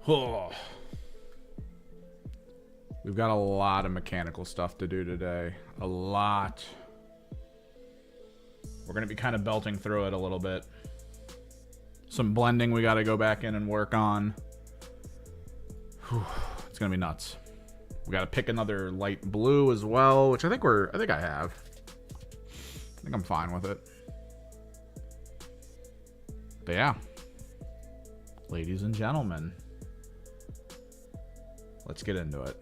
Oh. We've got a lot of mechanical stuff to do today. A lot. We're going to be kind of belting through it a little bit. Some blending we got to go back in and work on. Whew. It's going to be nuts. We got to pick another light blue as well, which I think I have. I think I'm fine with it. But yeah. Ladies and gentlemen. Let's get into it.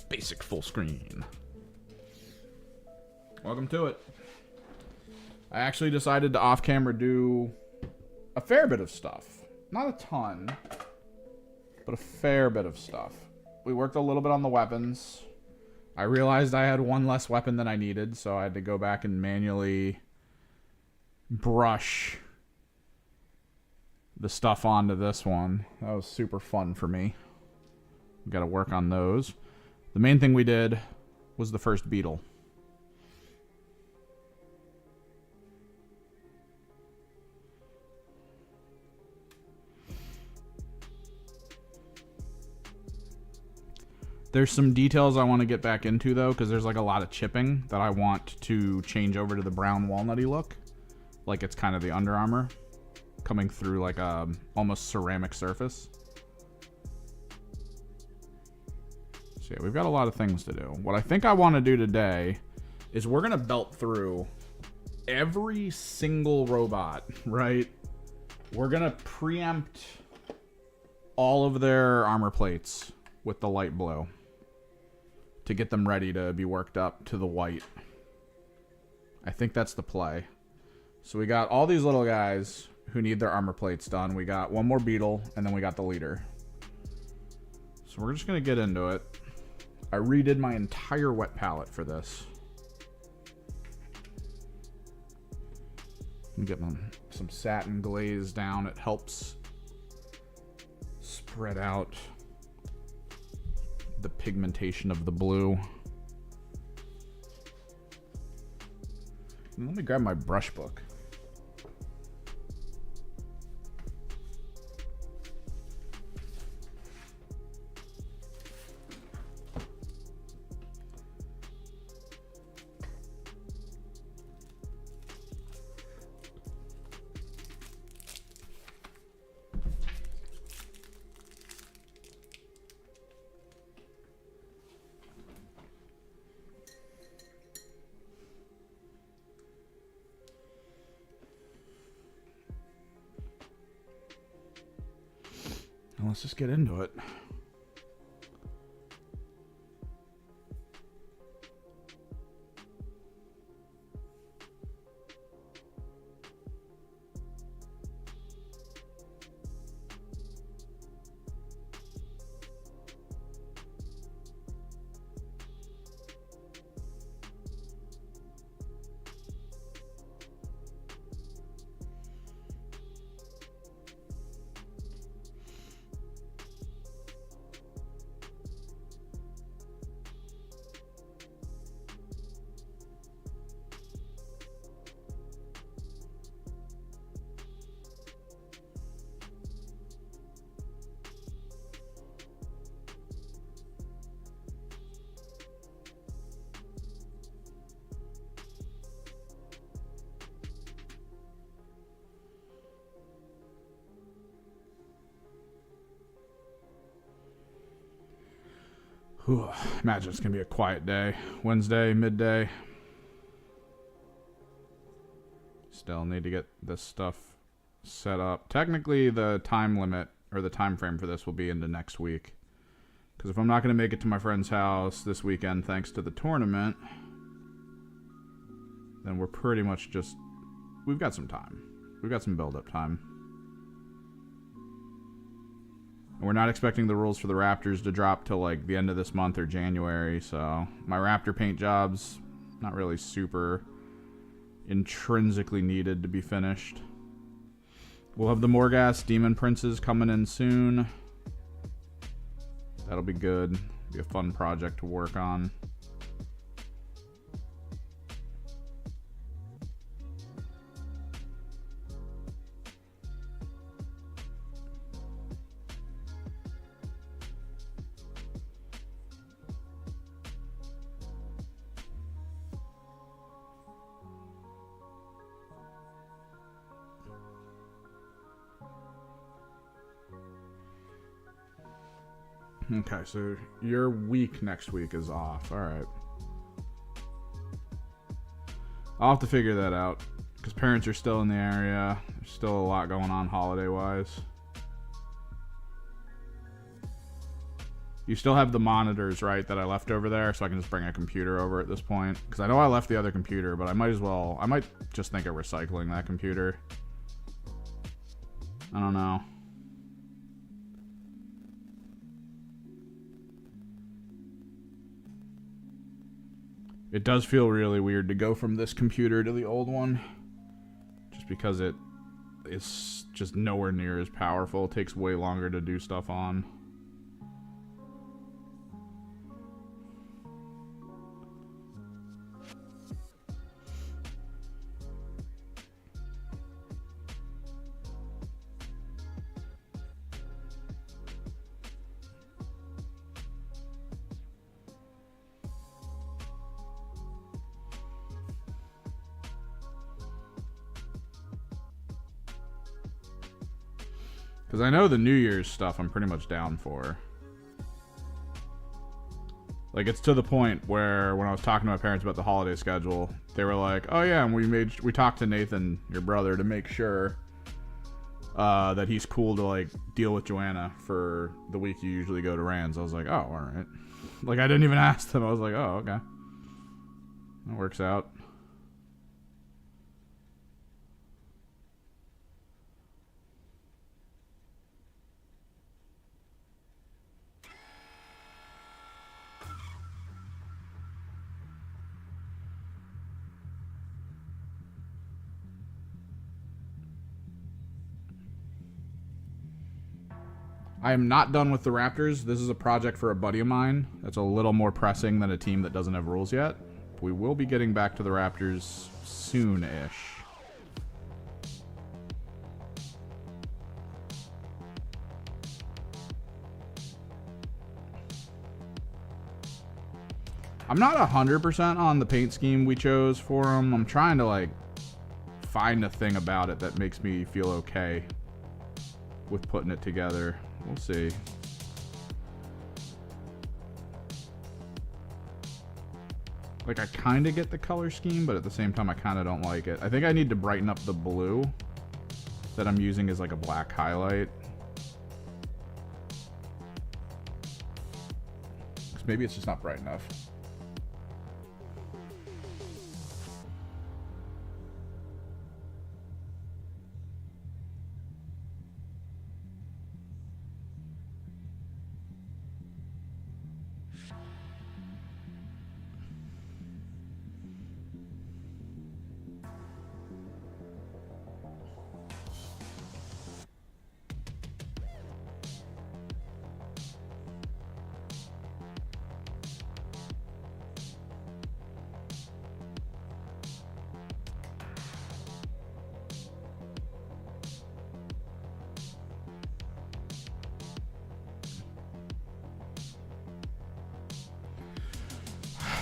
Basic full screen. Welcome to it. I actually decided to off camera do a fair bit of stuff. Not a ton, but a fair bit of stuff. We worked a little bit on the weapons. I realized I had one less weapon than I needed, so I had to go back and manually brush the stuff onto this one. That was super fun for me. We got to work on those. The main thing we did was the first beetle. There's some details I want to get back into, though, because there's like a lot of chipping that I want to change over to the brown walnutty look. Like it's kind of the Under Armour coming through like a almost ceramic surface. So yeah, we've got a lot of things to do. What I think I want to do today is we're going to belt through every single robot, right? We're going to preempt all of their armor plates with the light blue to get them ready to be worked up to the white. I think that's the play. So we got all these little guys who need their armor plates done. We got one more beetle, and then we got the leader. So we're just going to get into it. I redid my entire wet palette for this. Get some satin glaze down. It helps spread out the pigmentation of the blue. Let me grab my brush book. Let's just get into it. Whew, imagine it's gonna be a quiet day. Wednesday, midday. Still need to get this stuff set up. Technically, the time limit or the time frame for this will be into next week. Because if I'm not gonna make it to my friend's house this weekend, thanks to the tournament, then we're pretty much just, we've got some time. We've got some build-up time. We're not expecting the rules for the Raptors to drop till like the end of this month or January, so my Raptor paint job's not really super intrinsically needed to be finished. We'll have the Morghast Demon Princes coming in soon. That'll be good. Be a fun project to work on. Okay, so your week next week is off. All right. I'll have to figure that out because parents are still in the area. There's still a lot going on holiday-wise. You still have the monitors, right, that I left over there, so I can just bring a computer over at this point. Because I know I left the other computer, but I might just think of recycling that computer. I don't know. It does feel really weird to go from this computer to the old one. Just because it is just nowhere near as powerful. It takes way longer to do stuff on. Because I know the New Year's stuff I'm pretty much down for. Like, it's to the point where when I was talking to my parents about the holiday schedule, they were like, oh yeah, and we talked to Nathan, your brother, to make sure that he's cool to, like, deal with Joanna for the week you usually go to Rand's. I was like, oh, alright. Like, I didn't even ask them. I was like, oh, okay. That works out. I am not done with the Raptors. This is a project for a buddy of mine that's a little more pressing than a team that doesn't have rules yet. We will be getting back to the Raptors soon-ish. I'm not 100% on the paint scheme we chose for them. I'm trying to, like, find a thing about it that makes me feel okay with putting it together. We'll see. Like, I kind of get the color scheme, but at the same time, I kind of don't like it. I think I need to brighten up the blue that I'm using as, like, a black highlight. Maybe it's just not bright enough.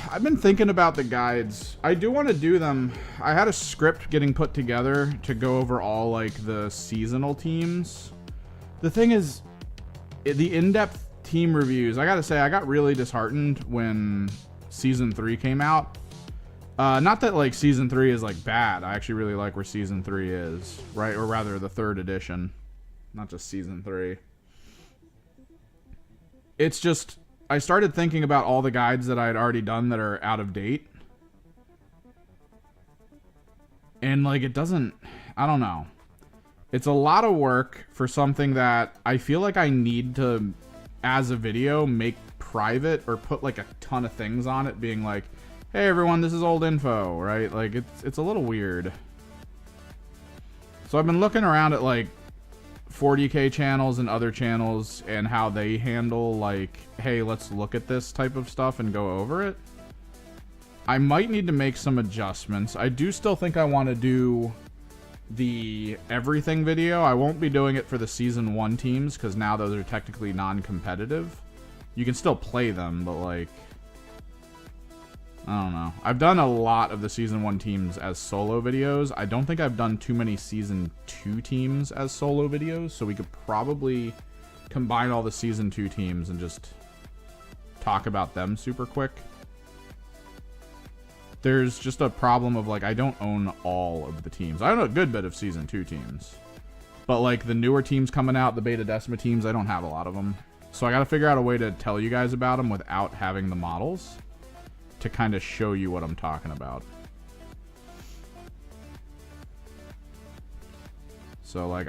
I've been thinking about the guides. I do want to do them. I had a script getting put together to go over all, like, the seasonal teams. The thing is, the in-depth team reviews, I gotta say, I got really disheartened when Season 3 came out. Not that, like, Season 3 is, like, bad. I actually really like where Season 3 is, right? Or rather, the 3rd edition. Not just Season 3. It's just, I started thinking about all the guides that I had already done that are out of date. And, like, it doesn't, I don't know. It's a lot of work for something that I feel like I need to, as a video, make private or put, like, a ton of things on it being like, hey, everyone, this is old info, right? Like, it's a little weird. So I've been looking around at, like, 40K channels and other channels and how they handle, like, hey, let's look at this type of stuff and go over it. I might need to make some adjustments. I do still think I want to do the everything video. I won't be doing it for the Season 1 teams because now those are technically non-competitive. You can still play them, but, like, I don't know. I've done a lot of the Season 1 teams as solo videos. I don't think I've done too many Season 2 teams as solo videos, so we could probably combine all the Season 2 teams and just talk about them super quick. There's just a problem of, like, I don't own all of the teams. I own a good bit of Season 2 teams. But, like, the newer teams coming out, the Beta Decima teams, I don't have a lot of them. So I got to figure out a way to tell you guys about them without having the models to kind of show you what I'm talking about. So, like,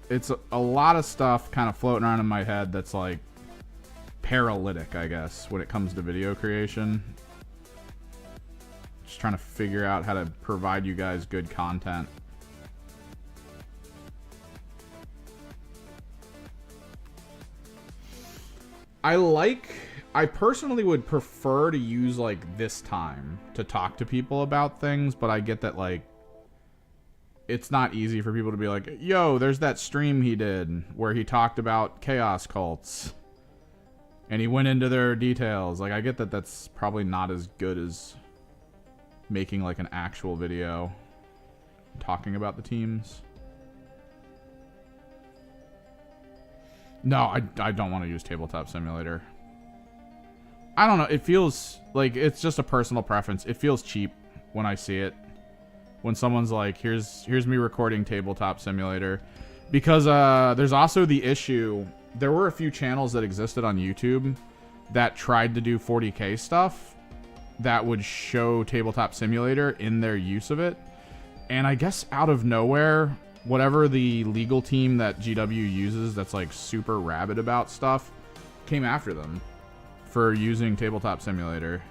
it's a lot of stuff kind of floating around in my head that's, like, paralytic, I guess, when it comes to video creation. Just trying to figure out how to provide you guys good content. I personally would prefer to use, like, this time to talk to people about things, but I get that, like, it's not easy for people to be like, yo, there's that stream he did where he talked about chaos cults and he went into their details. Like, I get that that's probably not as good as making, like, an actual video talking about the teams. No, I don't want to use Tabletop Simulator. I don't know. It feels like it's just a personal preference. It feels cheap when I see it. When someone's like, here's me recording Tabletop Simulator. Because there's also the issue. There were a few channels that existed on YouTube that tried to do 40K stuff that would show Tabletop Simulator in their use of it. And I guess out of nowhere, whatever the legal team that GW uses that's like super rabid about stuff came after them for using Tabletop Simulator.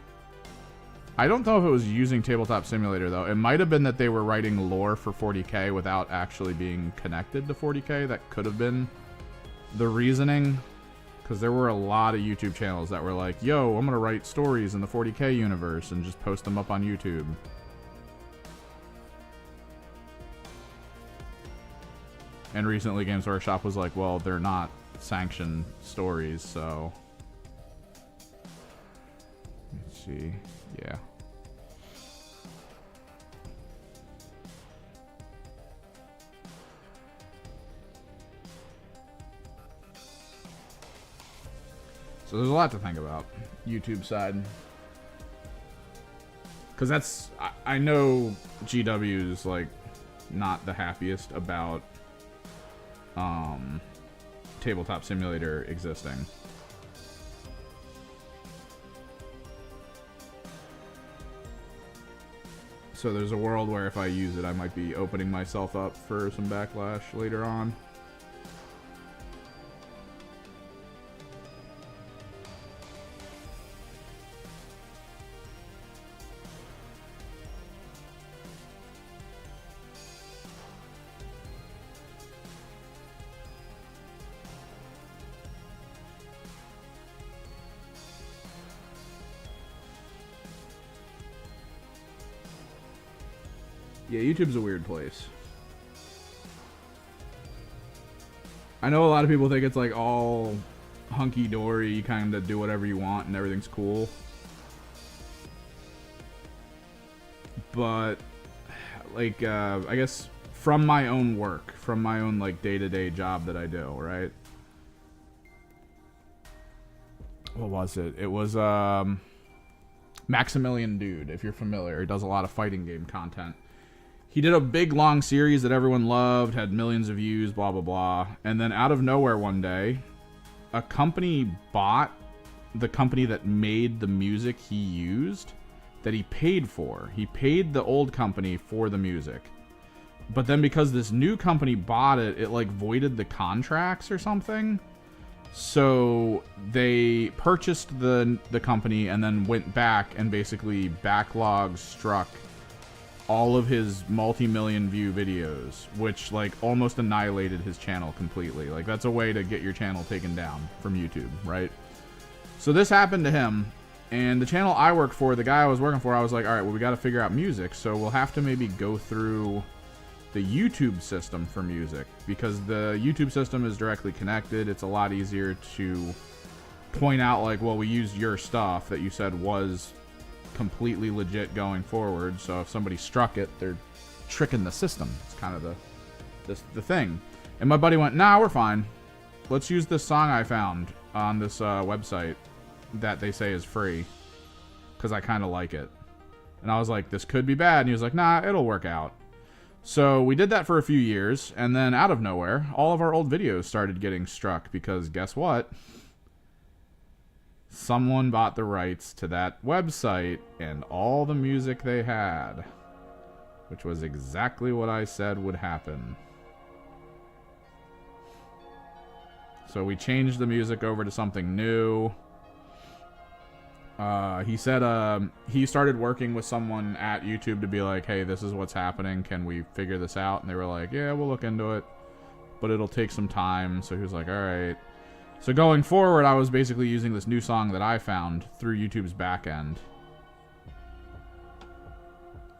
I don't know if it was using Tabletop Simulator, though. It might have been that they were writing lore for 40K without actually being connected to 40K. That could have been the reasoning. Because there were a lot of YouTube channels that were like, yo, I'm going to write stories in the 40K universe and just post them up on YouTube. And recently Games Workshop was like, well, they're not sanctioned stories, so... Let's see. Yeah. So there's a lot to think about, YouTube side. Because that's, I know GW is like not the happiest about Tabletop Simulator existing. So there's a world where if I use it, I might be opening myself up for some backlash later on. Yeah, YouTube's a weird place. I know a lot of people think it's like all hunky-dory, you kind of do whatever you want and everything's cool. But, like, I guess from my own work, from my own, like, day-to-day job that I do, right? What was it? It was, Maximilian Dude, if you're familiar. He does a lot of fighting game content. He did a big, long series that everyone loved, had millions of views, blah, blah, blah. And then out of nowhere one day, a company bought the company that made the music he used that he paid for. He paid the old company for the music. But then because this new company bought it, it like voided the contracts or something. So they purchased the company and then went back and basically backlog struck all of his multi-million view videos, which like almost annihilated his channel completely. Like that's a way to get your channel taken down from YouTube, right? So this happened to him, and the channel I work for, the guy I was working for, I was like, all right, well, we got to figure out music, so we'll have to maybe go through the YouTube system for music, because the YouTube system is directly connected. It's a lot easier to point out like, well, we used your stuff that you said was completely legit going forward, so if somebody struck it, they're tricking the system. It's kind of the thing. And my buddy went, nah, we're fine. Let's use this song I found on this website that they say is free. Because I kind of like it. And I was like, this could be bad. And he was like, nah, it'll work out. So we did that for a few years. And then out of nowhere, all of our old videos started getting struck. Because guess what? Someone bought the rights to that website and all the music they had. Which was exactly what I said would happen. So we changed the music over to something new. He said he started working with someone at YouTube to be like, hey, this is what's happening. Can we figure this out? And they were like, yeah, we'll look into it. But it'll take some time. So he was like, all right. So going forward, I was basically using this new song that I found through YouTube's back end.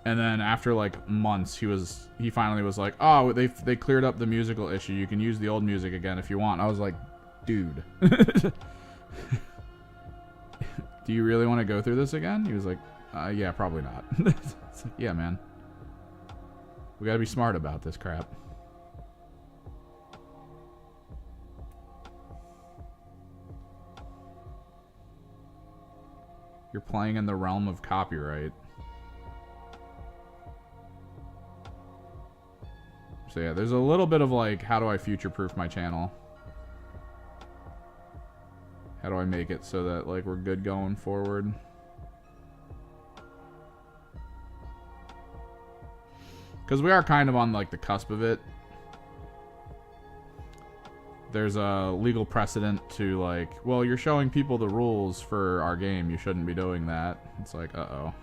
And then after like months, he finally was like, oh, they cleared up the musical issue. You can use the old music again if you want. I was like, dude. Do you really want to go through this again? He was like, yeah, probably not. It's like, yeah, man. We gotta be smart about this crap. You're playing in the realm of copyright. So yeah, there's a little bit of like, how do I future-proof my channel? How do I make it so that like we're good going forward? Because we are kind of on like the cusp of it. There's a legal precedent to like, well, you're showing people the rules for our game. You shouldn't be doing that. It's like, uh-oh.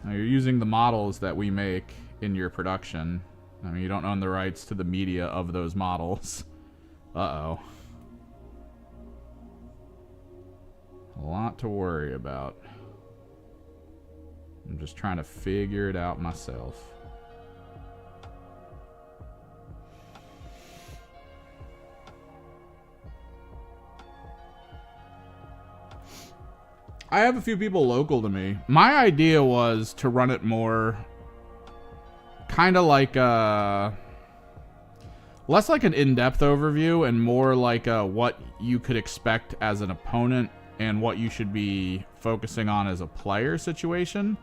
Now you're using the models that we make in your production. I mean, you don't own the rights to the media of those models. Uh-oh. A lot to worry about. I'm just trying to figure it out myself. I have a few people local to me. My idea was to run it more kind of like less like an in-depth overview and more like what you could expect as an opponent and what you should be focusing on as a player situation,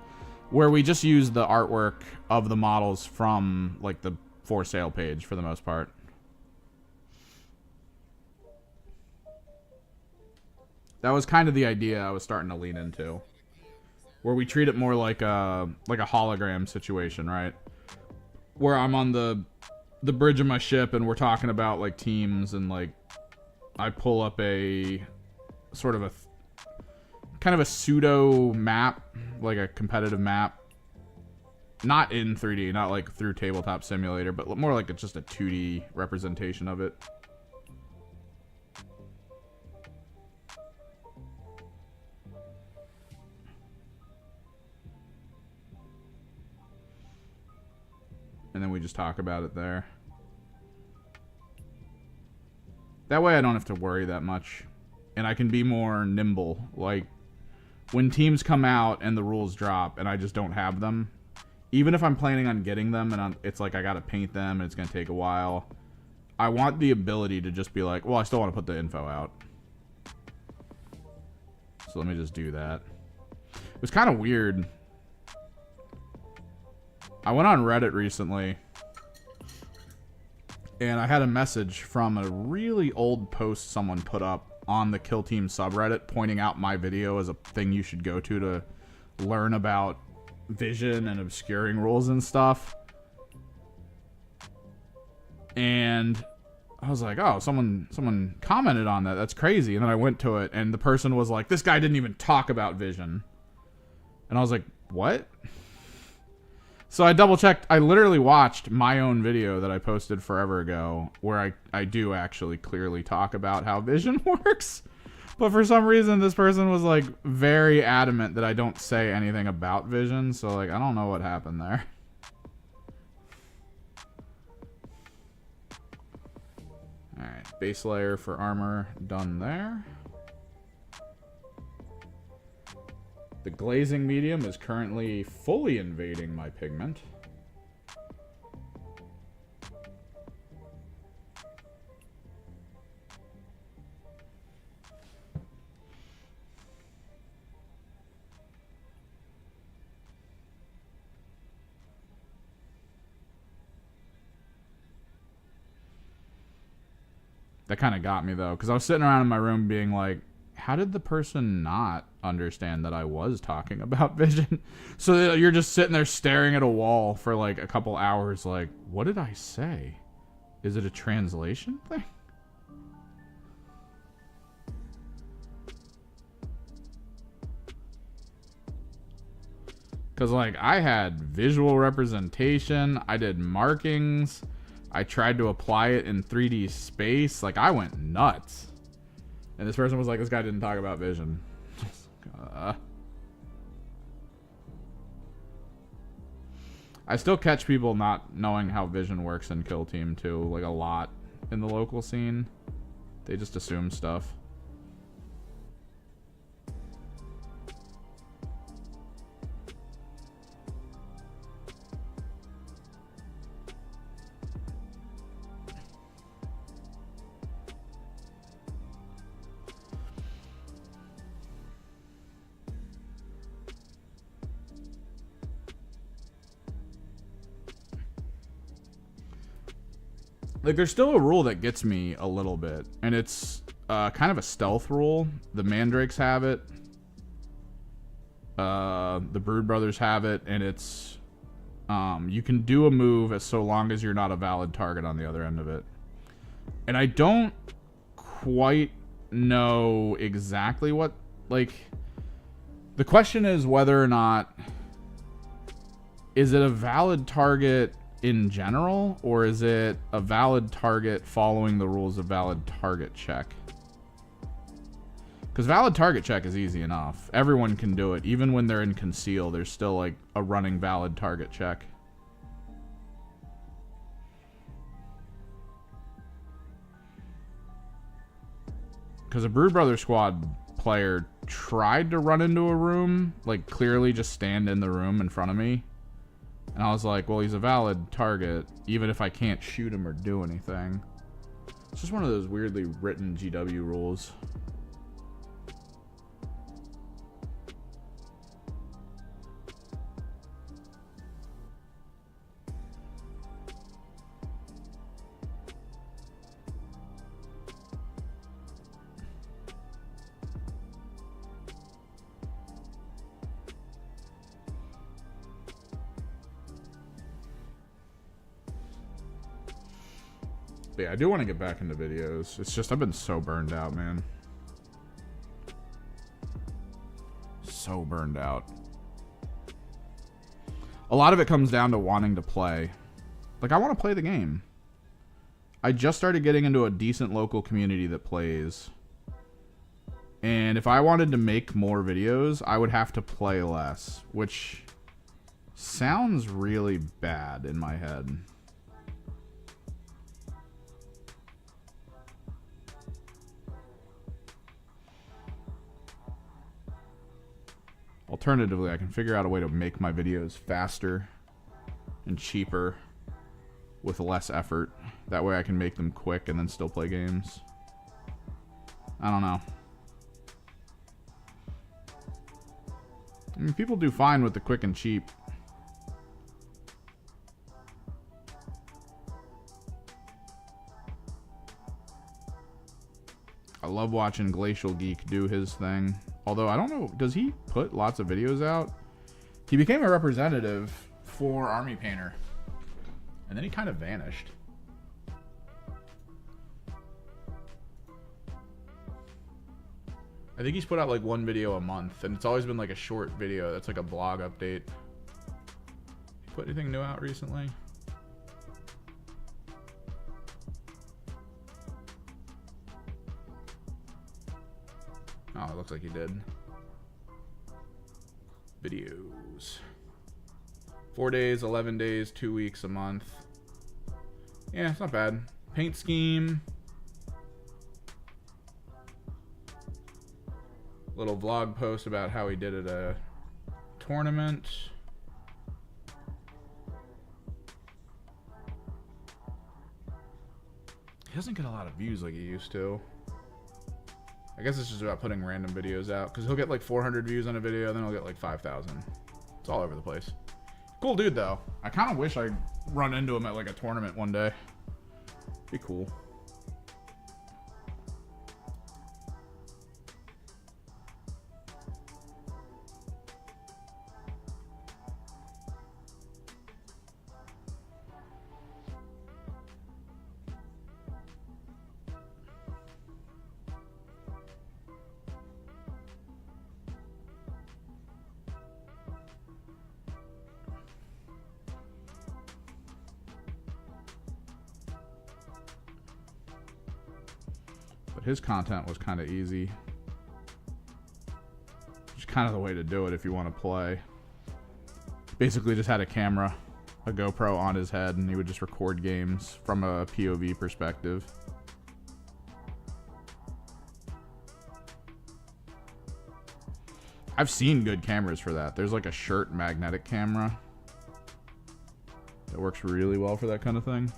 where we just use the artwork of the models from like the for sale page for the most part. That was kind of the idea I was starting to lean into, where we treat it more like a hologram situation, right? Where I'm on the bridge of my ship and we're talking about like teams, and like I pull up a sort of a kind of a pseudo map, like a competitive map, not in 3D, not like through Tabletop Simulator, but more like it's just a 2D representation of it. And then we just talk about it there. That way I don't have to worry that much. And I can be more nimble. Like, when teams come out and the rules drop and I just don't have them, even if I'm planning on getting them and it's like I gotta paint them and it's gonna take a while, I want the ability to just be like, well, I still want to put the info out. So let me just do that. It was kind of weird. I went on Reddit recently and I had a message from a really old post someone put up on the Kill Team subreddit pointing out my video as a thing you should go to learn about vision and obscuring rules and stuff. And I was like, oh, someone commented on that. That's crazy. And then I went to it and the person was like, this guy didn't even talk about vision. And I was like, what? So I double checked. I literally watched my own video that I posted forever ago where I do actually clearly talk about how vision works. But for some reason, this person was like very adamant that I don't say anything about vision. So like, I don't know what happened there. All right, base layer for armor done there. The glazing medium is currently fully invading my pigment. That kind of got me, though, because I was sitting around in my room being like, how did the person not understand that I was talking about vision? So you're just sitting there staring at a wall for like a couple hours like, what did I say? Is it a translation thing? Because, like, I had visual representation. I did markings. I tried to apply it in 3D space. Like, I went nuts. And this person was like, this guy didn't talk about vision. I still catch people not knowing how vision works in Kill Team, too. Like, a lot in the local scene. They just assume stuff. Like, there's still a rule that gets me a little bit, and it's kind of a stealth rule. The Mandrakes have it. The Brood Brothers have it, and it's you can do a move as so long as you're not a valid target on the other end of it. And I don't quite know exactly what, like, the question is whether or not, is it a valid target in general, or is it a valid target following the rules of valid target check? Because valid target check is easy enough. Everyone can do it. Even when they're in conceal, there's still like a running valid target check. Because a Brood Brother Squad player tried to run into a room, like clearly just stand in the room in front of me. And I was like, well, he's a valid target, even if I can't shoot him or do anything. It's just one of those weirdly written GW rules. But yeah, I do want to get back into videos. It's just I've been so burned out, man. So burned out. A lot of it comes down to wanting to play. Like, I want to play the game. I just started getting into a decent local community that plays. And if I wanted to make more videos, I would have to play less, which sounds really bad in my head. Alternatively, I can figure out a way to make my videos faster and cheaper with less effort. That way I can make them quick and then still play games. I don't know. I mean, people do fine with the quick and cheap. I love watching Glacial Geek do his thing. Although, I don't know, does he put lots of videos out? He became a representative for Army Painter. And then he kind of vanished. I think he's put out like one video a month. And it's always been like a short video. That's like a blog update. Put anything new out recently? Oh, it looks like he did. Videos. 4 days, 11 days, 2 weeks, a month. Yeah, it's not bad. Paint scheme. Little vlog post about how he did at a tournament. He doesn't get a lot of views like he used to. I guess it's just about putting random videos out, because he'll get like 400 views on a video, then he'll get like 5,000. It's all over the place. Cool dude, though. I kind of wish I'd run into him at like a tournament one day. Be cool. But his content was kind of easy. Just kind of the way to do it if you want to play. Basically just had a camera, a GoPro on his head, and he would just record games from a POV perspective. I've seen good cameras for that. There's like a shirt magnetic camera that works really well for that kind of thing.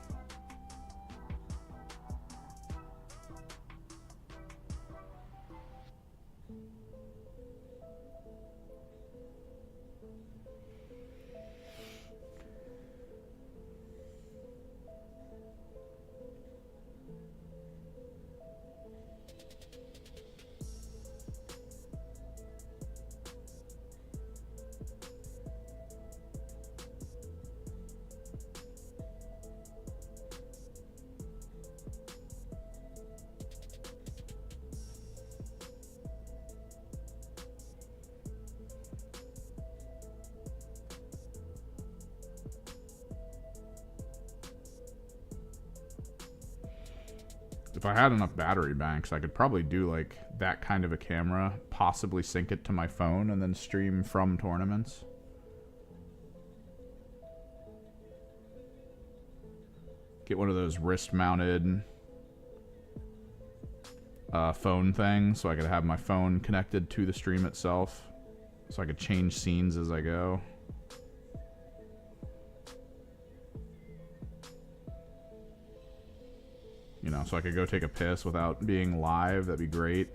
If I had enough battery banks, I could probably do like that kind of a camera, possibly sync it to my phone and then stream from tournaments. Get one of those wrist-mounted phone things so I could have my phone connected to the stream itself so I could change scenes as I go. You know, so I could go take a piss without being live. That'd be great.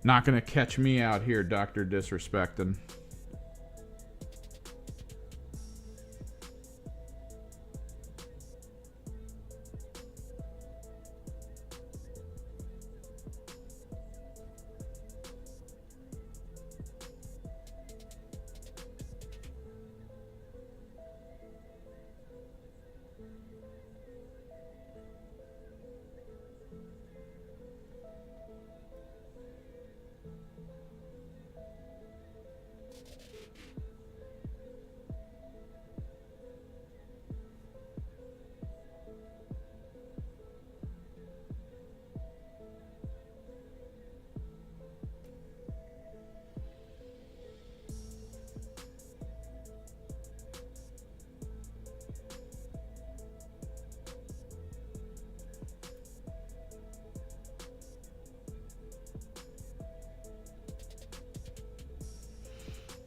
Not gonna catch me out here, Dr. Disrespecting.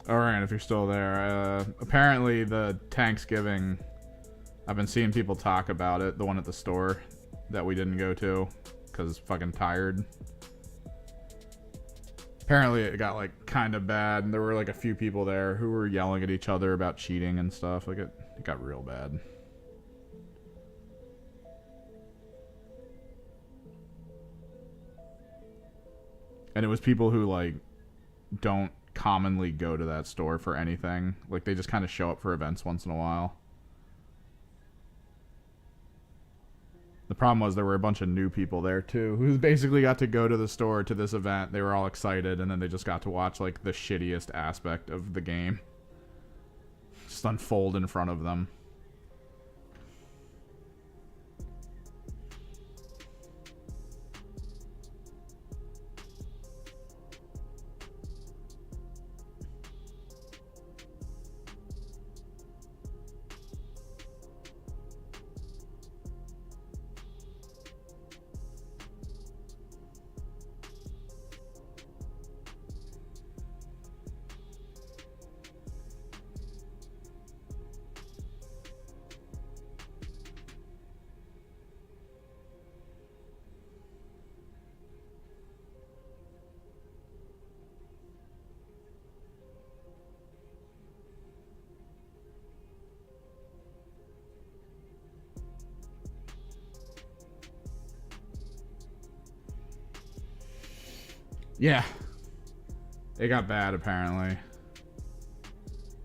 Alright, if you're still there. Apparently the Thanksgiving, I've been seeing people talk about it, the one at the store that we didn't go to because fucking tired. Apparently it got like kind of bad, and there were like a few people there who were yelling at each other about cheating and stuff. Like it got real bad. And it was people who like don't commonly go to that store for anything. Like they just kind of show up for events once in a while. The problem was there were a bunch of new people there too who basically got to go to the store to this event. They were all excited, and then they just got to watch like the shittiest aspect of the game just unfold in front of them. Yeah. It got bad, apparently.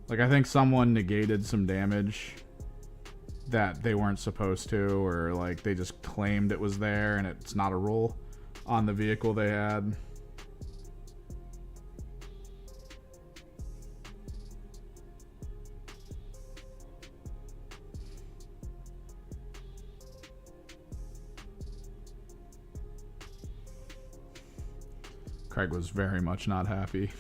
Like, I think someone negated some damage that they weren't supposed to, or, like, they just claimed it was there and it's not a rule on the vehicle they had. Craig was very much not happy.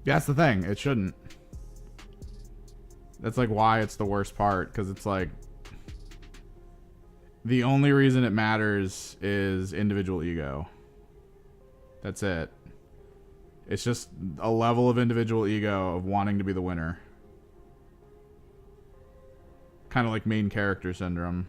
Yeah, that's the thing. It shouldn't. That's like why it's the worst part, because it's like the only reason it matters is individual ego. That's it. It's just a level of individual ego of wanting to be the winner. Kind of like main character syndrome.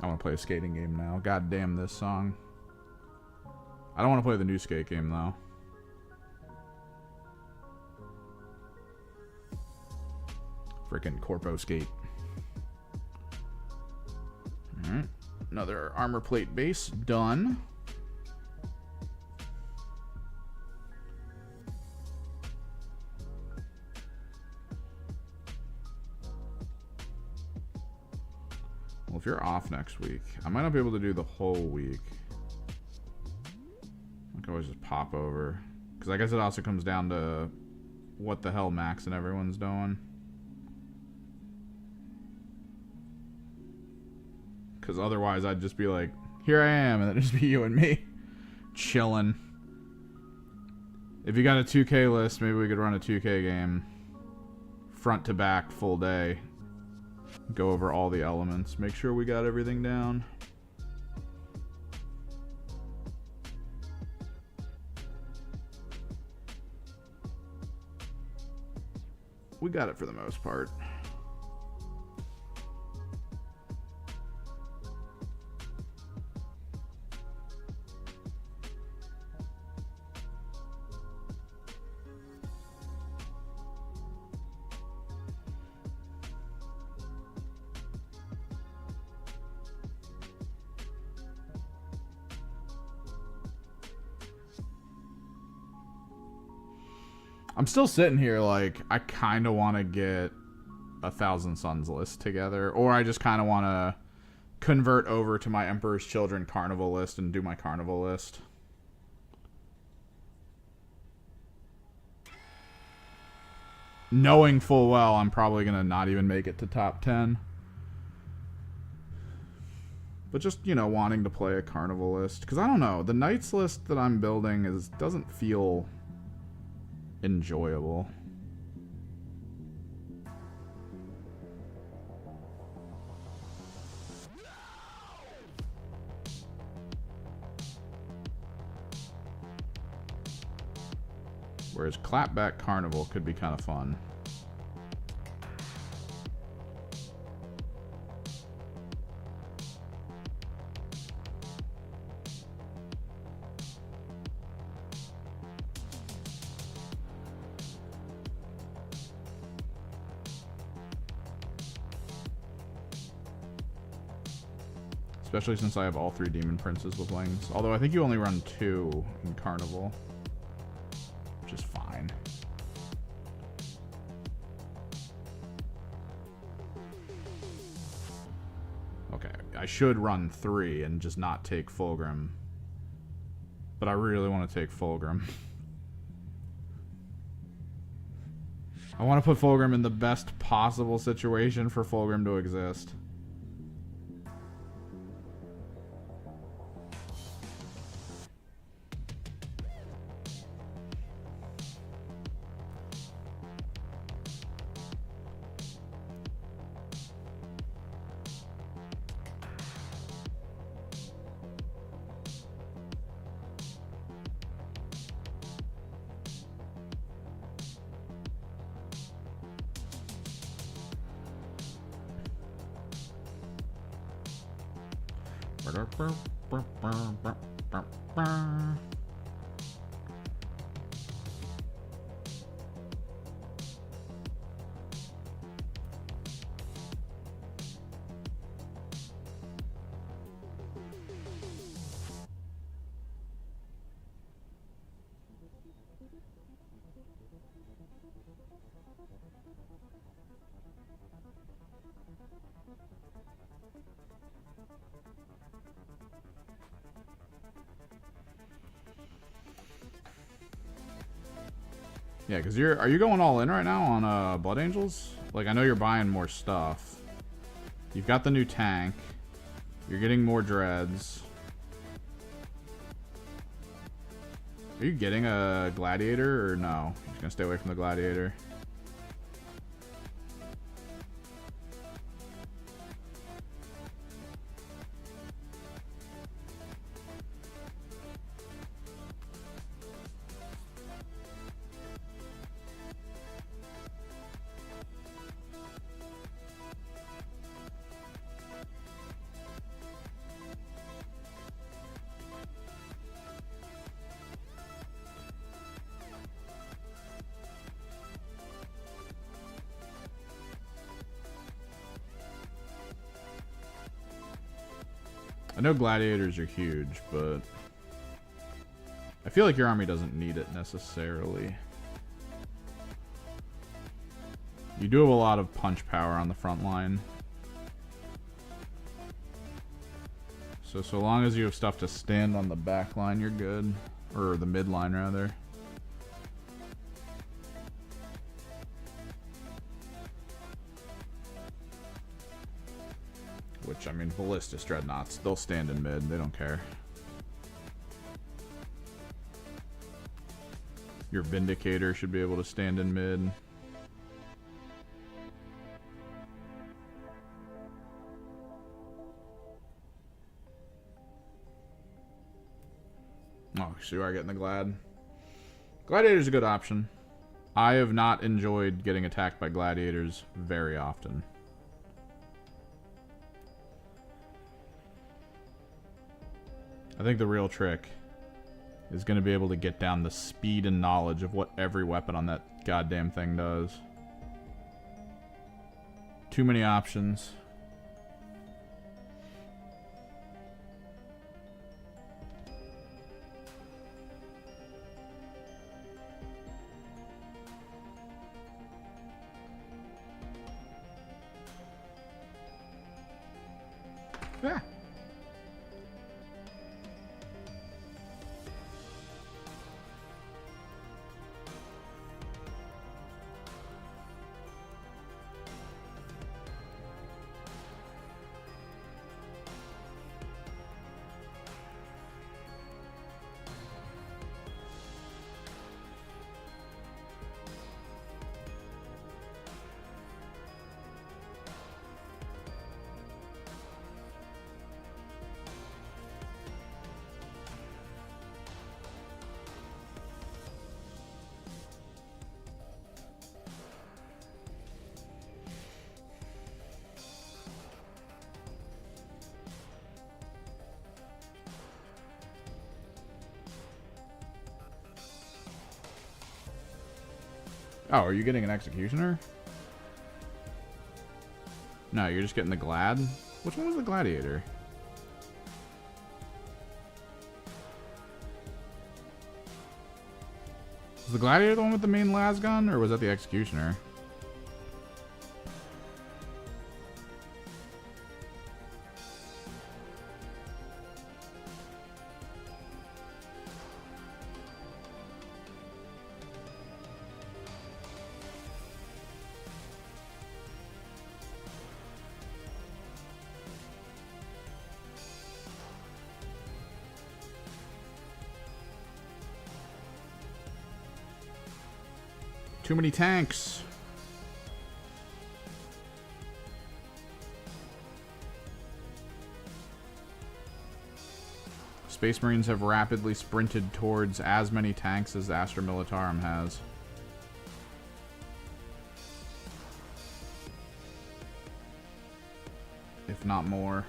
I want to play a skating game now. God damn this song. I don't want to play the new skate game though. Freaking Corpo Skate. Alright. Another armor plate base. Done. Well, if you're off next week, I might not be able to do the whole week. I can always just pop over. Because I guess it also comes down to what the hell Max and everyone's doing. Because otherwise I'd just be like, here I am, and it'd just be you and me. Chilling. If you got a 2K list, maybe we could run a 2K game. Front to back, full day. Go over all the elements. Make sure we got everything down. We got it for the most part. I'm still sitting here like, I kind of want to get a Thousand Suns list together, or I just kind of want to convert over to my Emperor's Children Carnival list and do my Carnival list. Knowing full well I'm probably going to not even make it to top 10. But just, you know, wanting to play a Carnival list. Because I don't know, the Knights list that I'm building doesn't feel enjoyable. Whereas Clapback Carnival could be kind of fun. Especially since I have all 3 Demon Princes with wings. Although I think you only run 2 in Carnival. Which is fine. Okay, I should run 3 and just not take Fulgrim. But I really want to take Fulgrim. I want to put Fulgrim in the best possible situation for Fulgrim to exist. Yeah, because are you going all in right now on Blood Angels? Like, I know you're buying more stuff. You've got the new tank. You're getting more dreads. Are you getting a gladiator or no? You're just gonna stay away from the gladiator. I know gladiators are huge, but I feel like your army doesn't need it necessarily. You do have a lot of punch power on the front line. So long as you have stuff to stand on the back line, you're good. Or the mid line, rather. Which, I mean, Ballistus Dreadnoughts, they'll stand in mid. They don't care. Your Vindicator should be able to stand in mid. Oh, so you are getting the Glad. Gladiator's a good option. I have not enjoyed getting attacked by gladiators very often. I think the real trick is going to be able to get down the speed and knowledge of what every weapon on that goddamn thing does. Too many options. Yeah. Oh, are you getting an Executioner? No, you're just getting the Glad? Which one was the Gladiator? Was the Gladiator the one with the main las gun, or was that the Executioner? Too many tanks. Space Marines have rapidly sprinted towards as many tanks as the Astra Militarum has. If not more.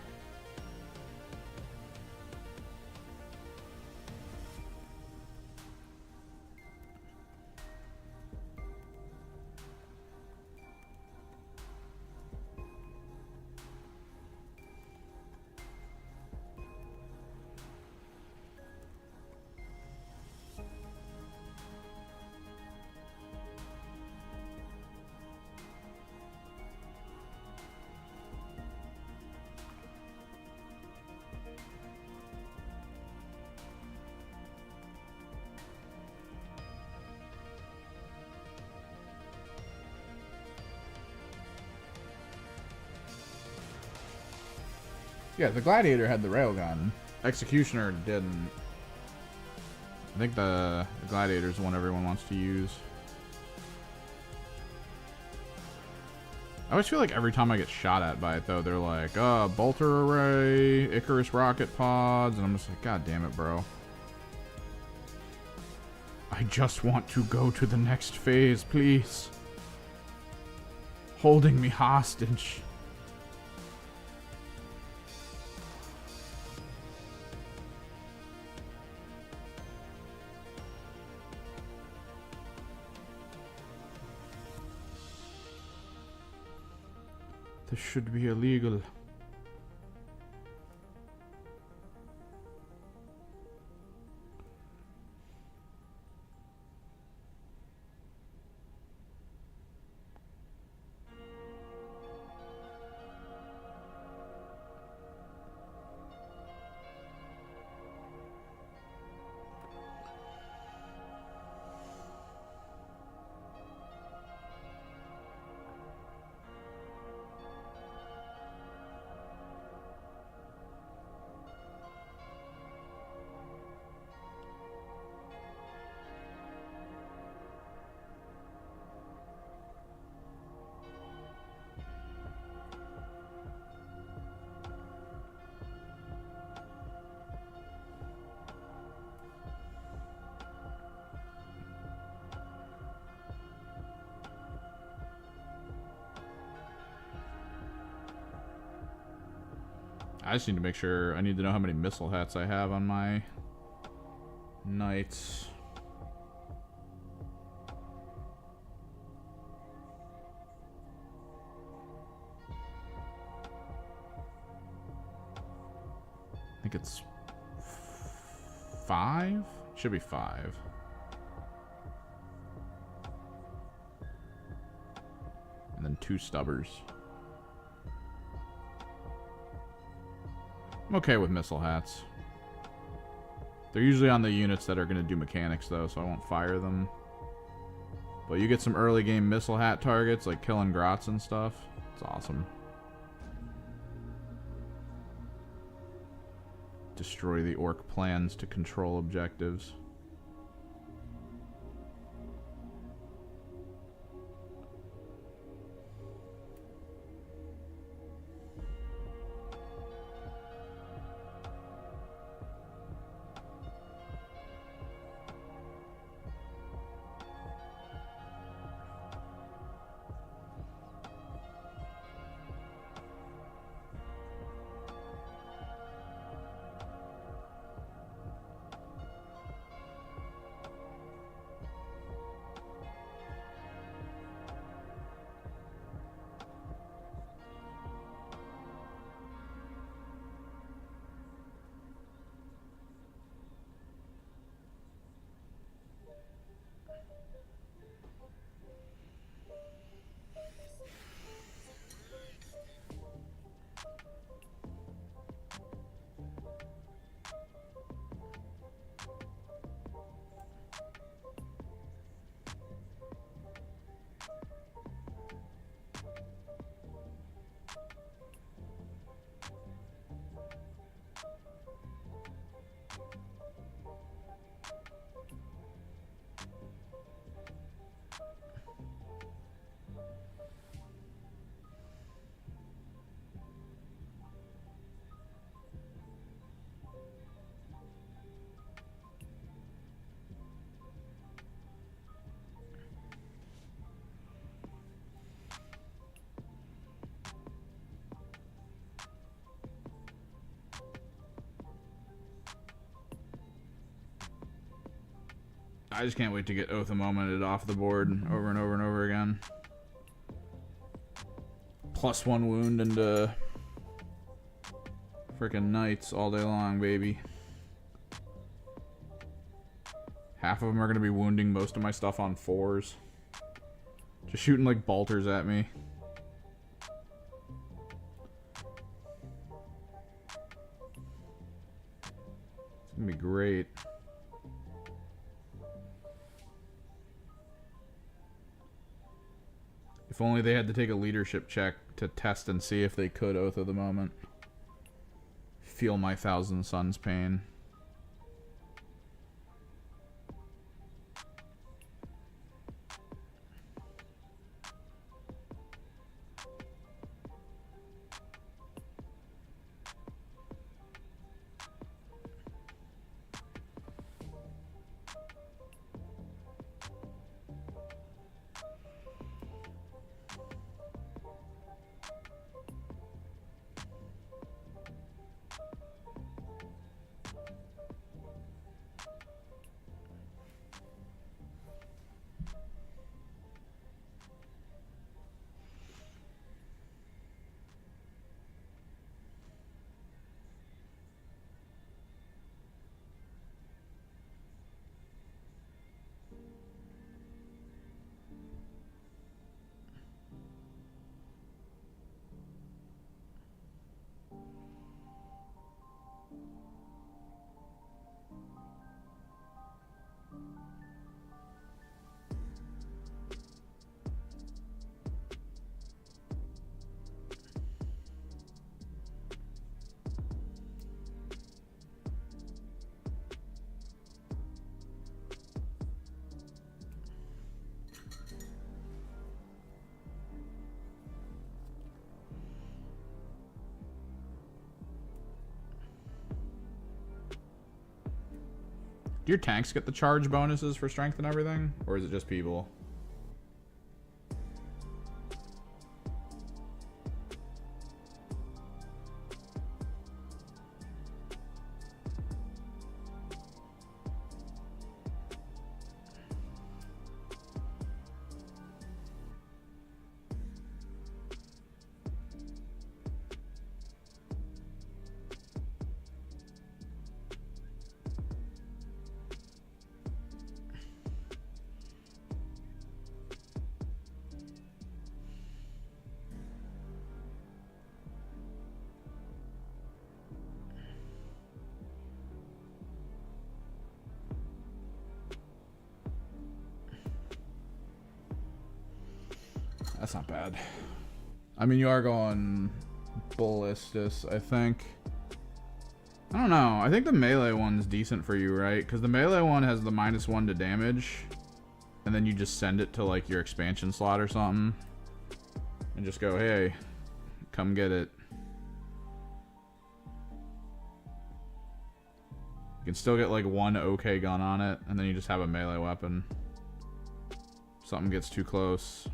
Yeah, the Gladiator had the railgun. Executioner didn't. I think the Gladiator's the one everyone wants to use. I always feel like every time I get shot at by it, though, they're like, bolter array, Icarus rocket pods, and I'm just like, God damn it, bro. I just want to go to the next phase, please. Holding me hostage. This should be illegal. I just need to make sure. I need to know how many missile hats I have on my knights. I think it's 5? Should be 5. And then 2 stubbers. I'm okay with missile hats. They're usually on the units that are going to do mechanics, though, so I won't fire them. But you get some early game missile hat targets, like killing grots and stuff. It's awesome. Destroy the orc plans to control objectives. I just can't wait to get Oath of Momented off the board over and over and over again. +1 wound into freaking knights all day long, baby. Half of them are going to be wounding most of my stuff on 4s. Just shooting like bolters at me. It's going to be great. If only they had to take a leadership check to test and see if they could Oath of the Moment. Feel my Thousand Suns pain. Do your tanks get the charge bonuses for strength and everything? Or is it just people? That's not bad. I mean, you are going ballistas, I think. I don't know. I think the melee one's decent for you, right? Because the melee one has the -1 to damage. And then you just send it to, like, your expansion slot or something. And just go, hey, come get it. You can still get, like, 1 OK gun on it. And then you just have a melee weapon. If something gets too close.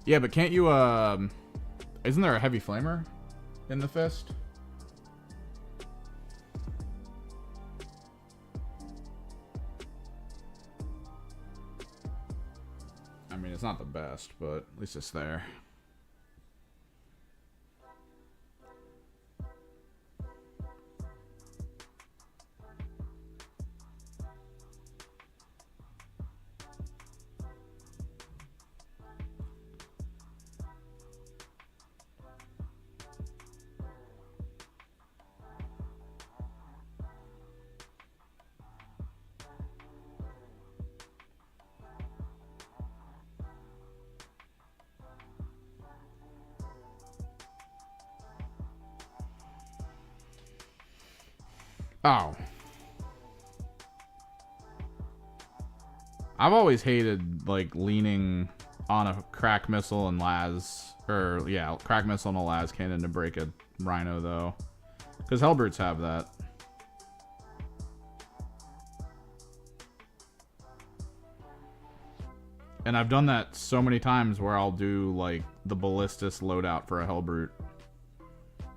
Yeah, but can't you, isn't there a heavy flamer in the fist? I mean, it's not the best, but at least it's there. Oh. I've always hated, like, leaning on a crack missile and las... Or, yeah, crack missile and a las cannon to break a rhino, though. Because Hellbrutes have that. And I've done that so many times where I'll do, like, the Ballistus loadout for a Hellbrute.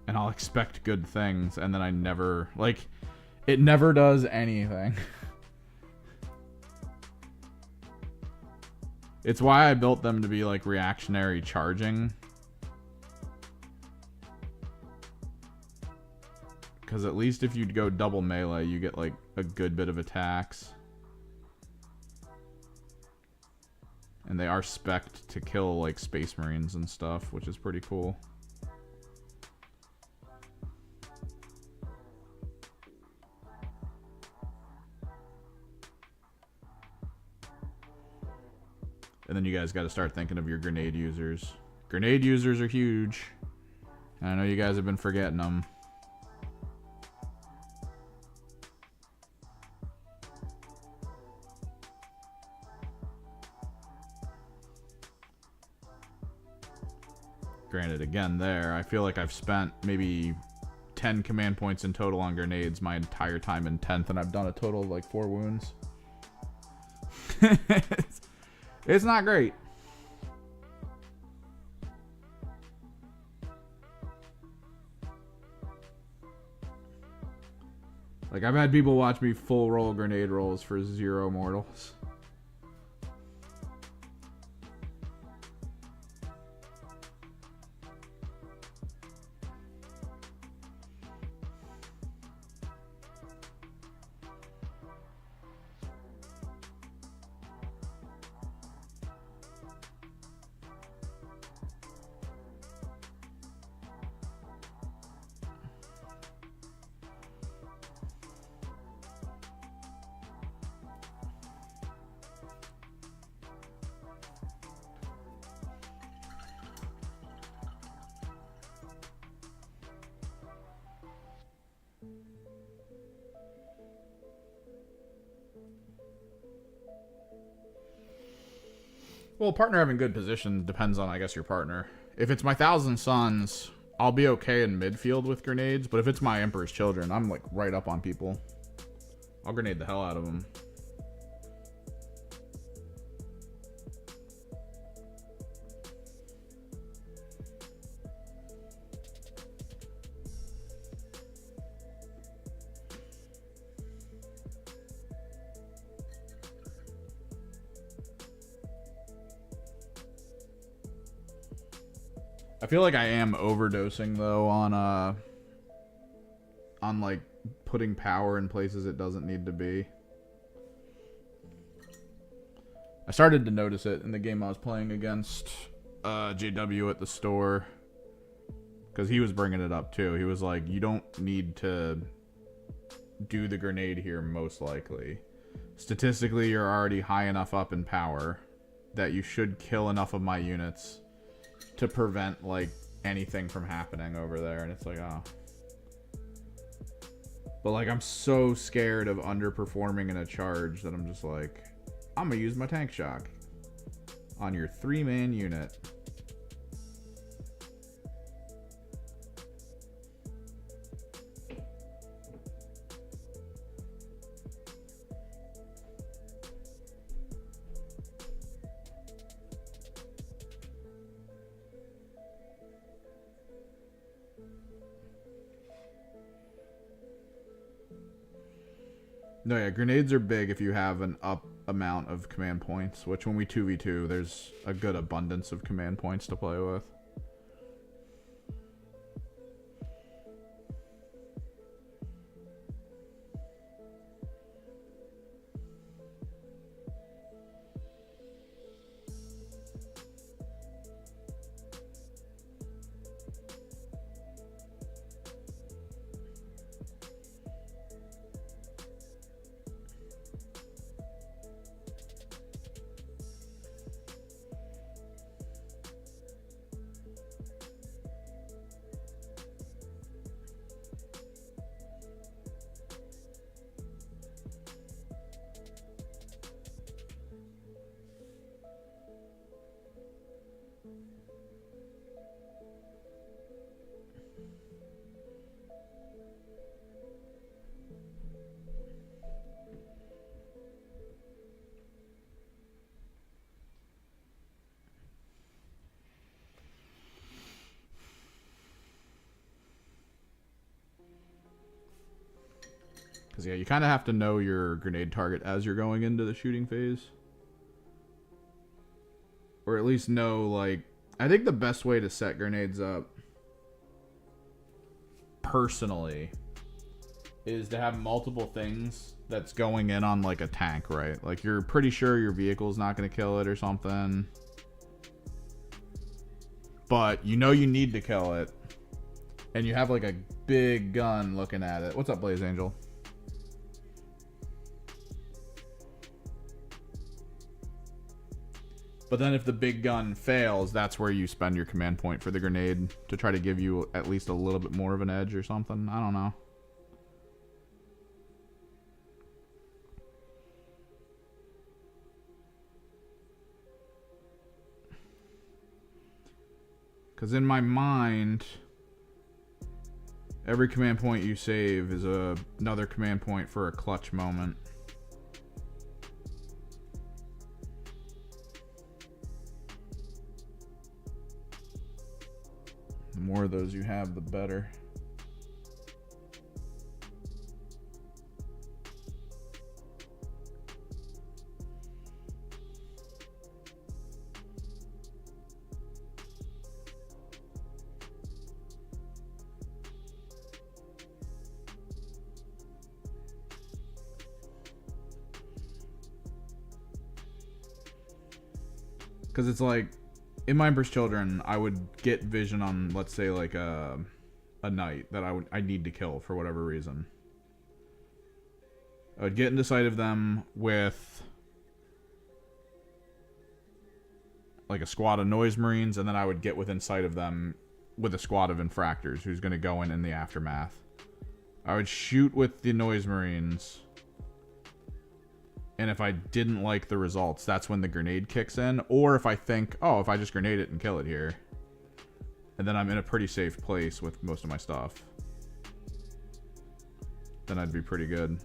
And I'll expect good things, and then I never... Like, it never does anything. It's why I built them to be, like, reactionary charging. Because at least if you'd go double melee, you get, like, a good bit of attacks. And they are spec'd to kill, like, Space Marines and stuff, which is pretty cool. And then you guys got to start thinking of your grenade users. Grenade users are huge. And I know you guys have been forgetting them. Granted, again, there, I feel like I've spent maybe 10 command points in total on grenades my entire time in 10th, and I've done a total of like 4 wounds. It's not great. Like, I've had people watch me full roll grenade rolls for 0 mortals. Well, partner having good position depends on, I guess, your partner. If it's my Thousand Sons, I'll be okay in midfield with grenades, but if it's my Emperor's Children, I'm like right up on people. I'll grenade the hell out of them. I feel like I am overdosing though on like putting power in places it doesn't need to be. I started to notice it in the game I was playing against JW at the store, because he was bringing it up too. He was like, you don't need to do the grenade here, most likely. Statistically, you're already high enough up in power that you should kill enough of my units to prevent like anything from happening over there. And it's like, oh. But like, I'm so scared of underperforming in a charge that I'm just like, I'm gonna use my tank shock on your 3-man unit. No, yeah, grenades are big if you have an up amount of command points, which when we 2v2, there's a good abundance of command points to play with. Because, yeah, you kind of have to know your grenade target as you're going into the shooting phase. Or at least know, like... I think the best way to set grenades up, personally, is to have multiple things that's going in on, like, a tank, right? Like, you're pretty sure your vehicle's not going to kill it or something. But you know you need to kill it. And you have, like, a big gun looking at it. What's up, Blaze Angel? But then if the big gun fails, that's where you spend your command point for the grenade to try to give you at least a little bit more of an edge or something. I don't know. Because in my mind, every command point you save is another command point for a clutch moment. The more of those you have, the better. Because it's like, in Mind vs. Children, I would get vision on, let's say, like a knight that I need to kill for whatever reason. I would get into sight of them with like a squad of noise marines, and then I would get within sight of them with a squad of infractors who's going to go in the aftermath. I would shoot with the noise marines. And if I didn't like the results, that's when the grenade kicks in. Or if I think, oh, if I just grenade it and kill it here, and then I'm in a pretty safe place with most of my stuff, then I'd be pretty good.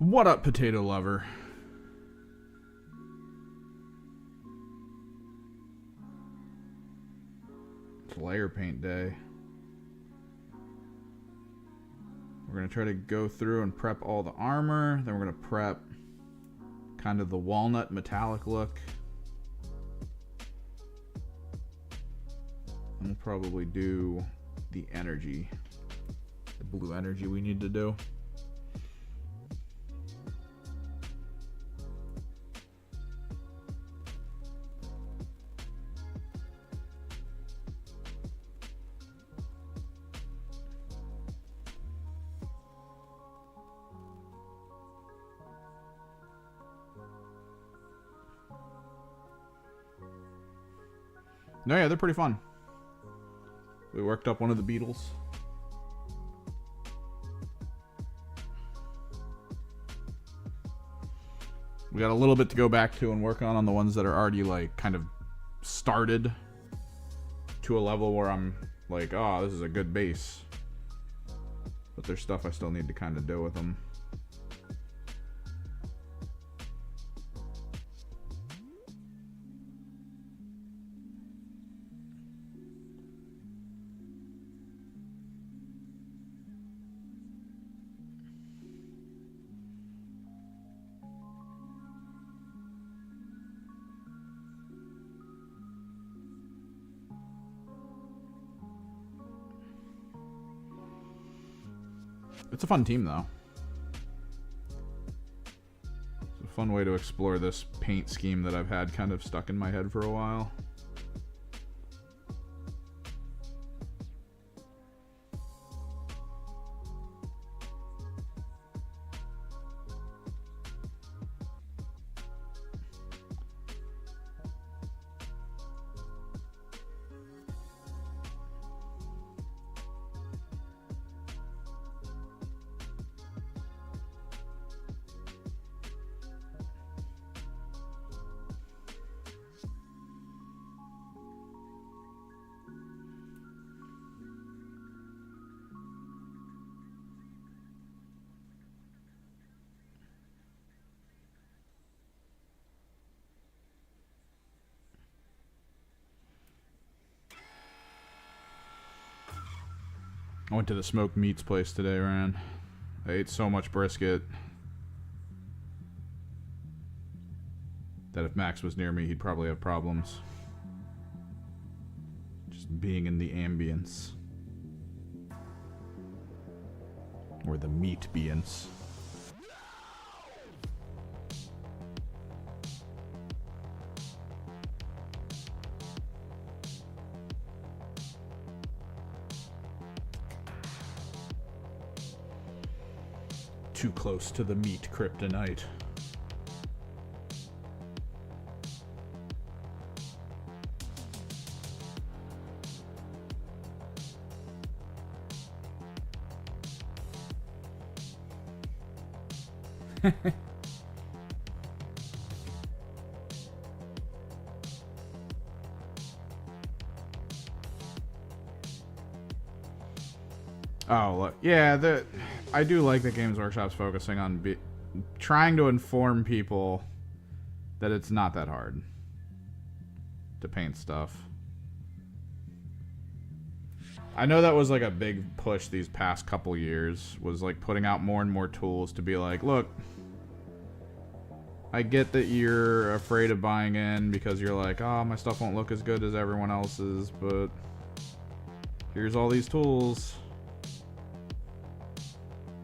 What up, potato lover? It's layer paint day. We're going to try to go through and prep all the armor. Then we're going to prep kind of the walnut metallic look. And we'll probably do the energy. The blue energy we need to do. No, yeah, they're pretty fun. We worked up one of the beetles. We got a little bit to go back to and work on the ones that are already like kind of started to a level where I'm like, oh, this is a good base. But there's stuff I still need to kind of do with them. It's a fun team, though. It's a fun way to explore this paint scheme that I've had kind of stuck in my head for a while. I went to the smoked meats place today, Ryan. I ate so much brisket that if Max was near me, he'd probably have problems. Just being in the ambience. Or the meat-bience. Too close to the meat kryptonite. Oh, look. Yeah, I do like that Games Workshop's focusing on trying to inform people that it's not that hard to paint stuff. I know that was like a big push these past couple years, was like putting out more and more tools to be like, look, I get that you're afraid of buying in because you're like, oh, my stuff won't look as good as everyone else's, but here's all these tools.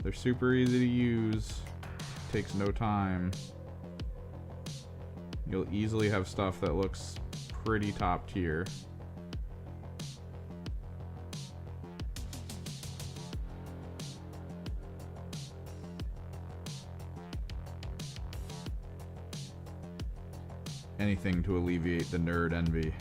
They're super easy to use. Takes no time. You'll easily have stuff that looks pretty top tier. Anything to alleviate the nerd envy.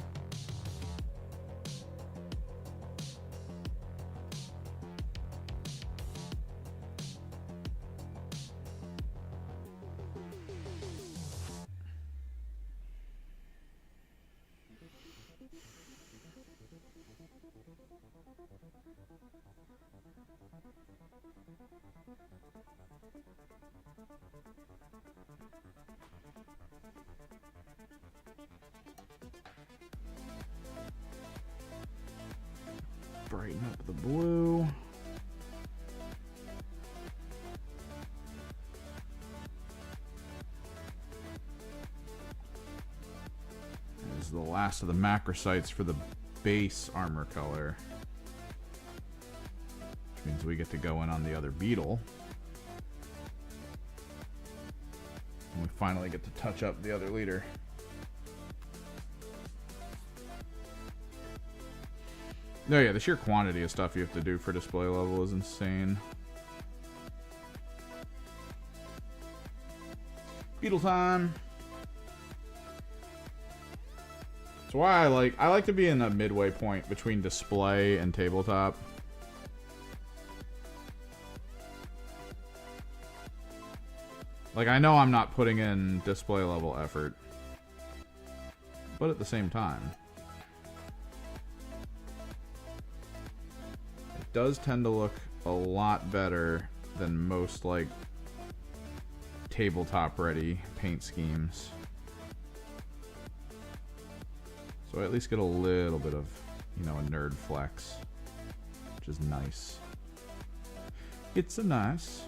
Brighten up the blue. This is the last of the macrosites for the base armor color. Which means we get to go in on the other beetle. And we finally get to touch up the other leader. No, yeah, the sheer quantity of stuff you have to do for display level is insane. Beetle time. That's why I like to be in a midway point between display and tabletop. Like, I know I'm not putting in display level effort, but at the same time, does tend to look a lot better than most like tabletop ready paint schemes. So I at least get a little bit of, you know, a nerd flex, which is nice. It's a nice.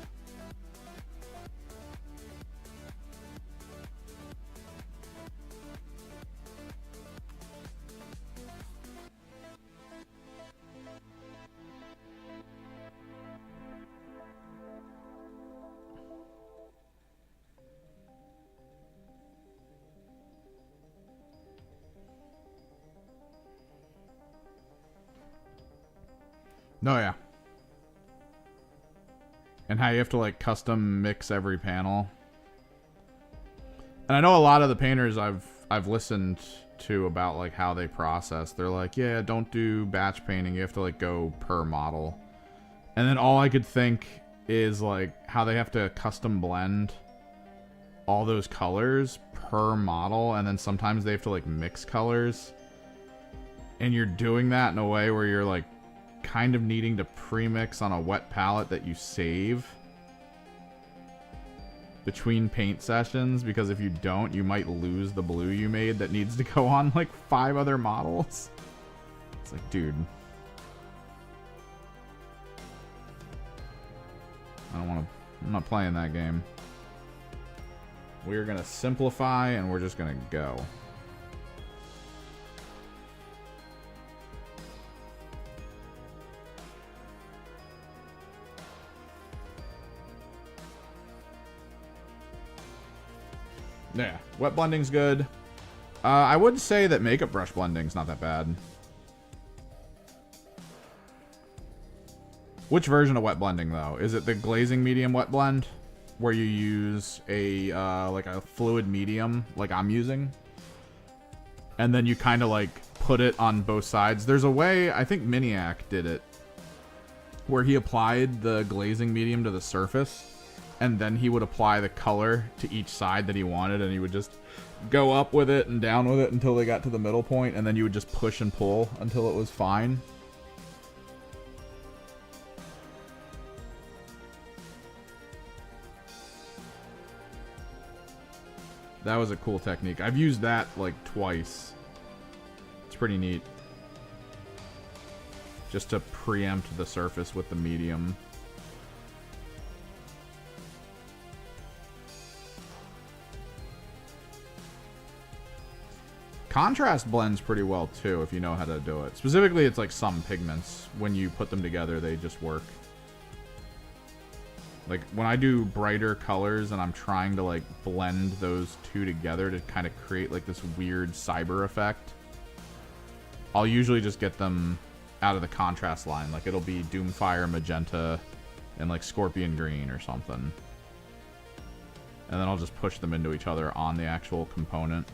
Oh yeah. And how you have to like custom mix every panel. And I know a lot of the painters I've listened to about like how they process. They're like, yeah, don't do batch painting. You have to like go per model. And then all I could think is like how they have to custom blend all those colors per model, and then sometimes they have to like mix colors. And you're doing that in a way where you're like kind of needing to pre-mix on a wet palette that you save between paint sessions, because if you don't, you might lose the blue you made that needs to go on like 5 other models. It's like, dude, I'm not playing that game. We're gonna simplify and we're just gonna go. Yeah, wet blending's good. I would say that makeup brush blending's not that bad. Which version of wet blending though? Is it the glazing medium wet blend, where you use a like a fluid medium, like I'm using, and then you kind of like put it on both sides? There's a way, I think Miniac did it, where he applied the glazing medium to the surface, and then he would apply the color to each side that he wanted, and he would just go up with it and down with it until they got to the middle point, and then you would just push and pull until it was fine. That was a cool technique. I've used that like twice. It's pretty neat. Just to preempt the surface with the medium. Contrast blends pretty well too if you know how to do it. Specifically, it's like some pigments. When you put them together, they just work. Like, when I do brighter colors and I'm trying to, like, blend those two together to kind of create, like, this weird cyber effect, I'll usually just get them out of the contrast line. Like, it'll be Doomfire Magenta and, like, Scorpion Green or something. And then I'll just push them into each other on the actual component.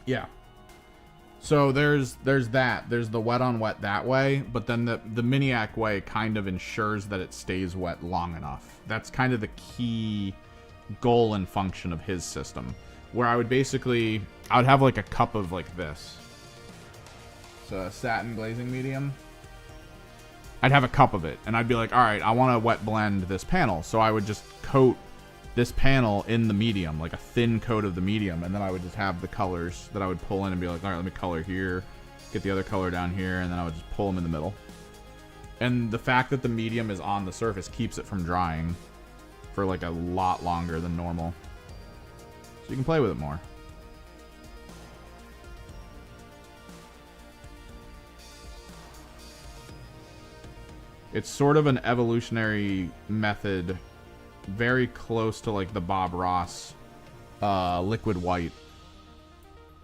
Yeah. So there's that. There's the wet on wet that way, but then the Miniac way kind of ensures that it stays wet long enough. That's kind of the key goal and function of his system. Where I would have like a cup of like this. So a satin glazing medium. I'd have a cup of it, and I'd be like, all right, I want to wet blend this panel. So I would just coat this panel in the medium, like a thin coat of the medium, and then I would just have the colors that I would pull in and be like, all right, let me color here, get the other color down here, and then I would just pull them in the middle. And the fact that the medium is on the surface keeps it from drying for like a lot longer than normal. So you can play with it more. It's sort of an evolutionary method, very close to like the Bob Ross liquid white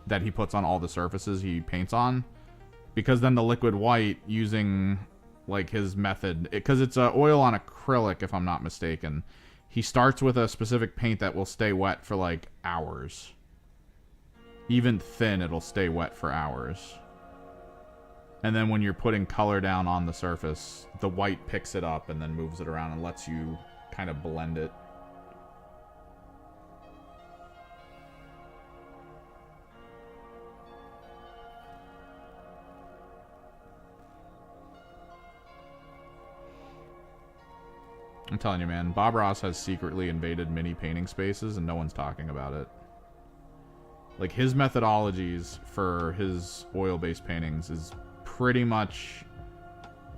that he puts on all the surfaces he paints on, because then the liquid white, using like his method, because it's oil on acrylic if I'm not mistaken, he starts with a specific paint that will stay wet for like hours. Even thin, it'll stay wet for hours. And then when you're putting color down on the surface, the white picks it up and then moves it around and lets you kind of blend it. I'm telling you, man, Bob Ross has secretly invaded mini painting spaces and no one's talking about it. Like, his methodologies for his oil-based paintings is pretty much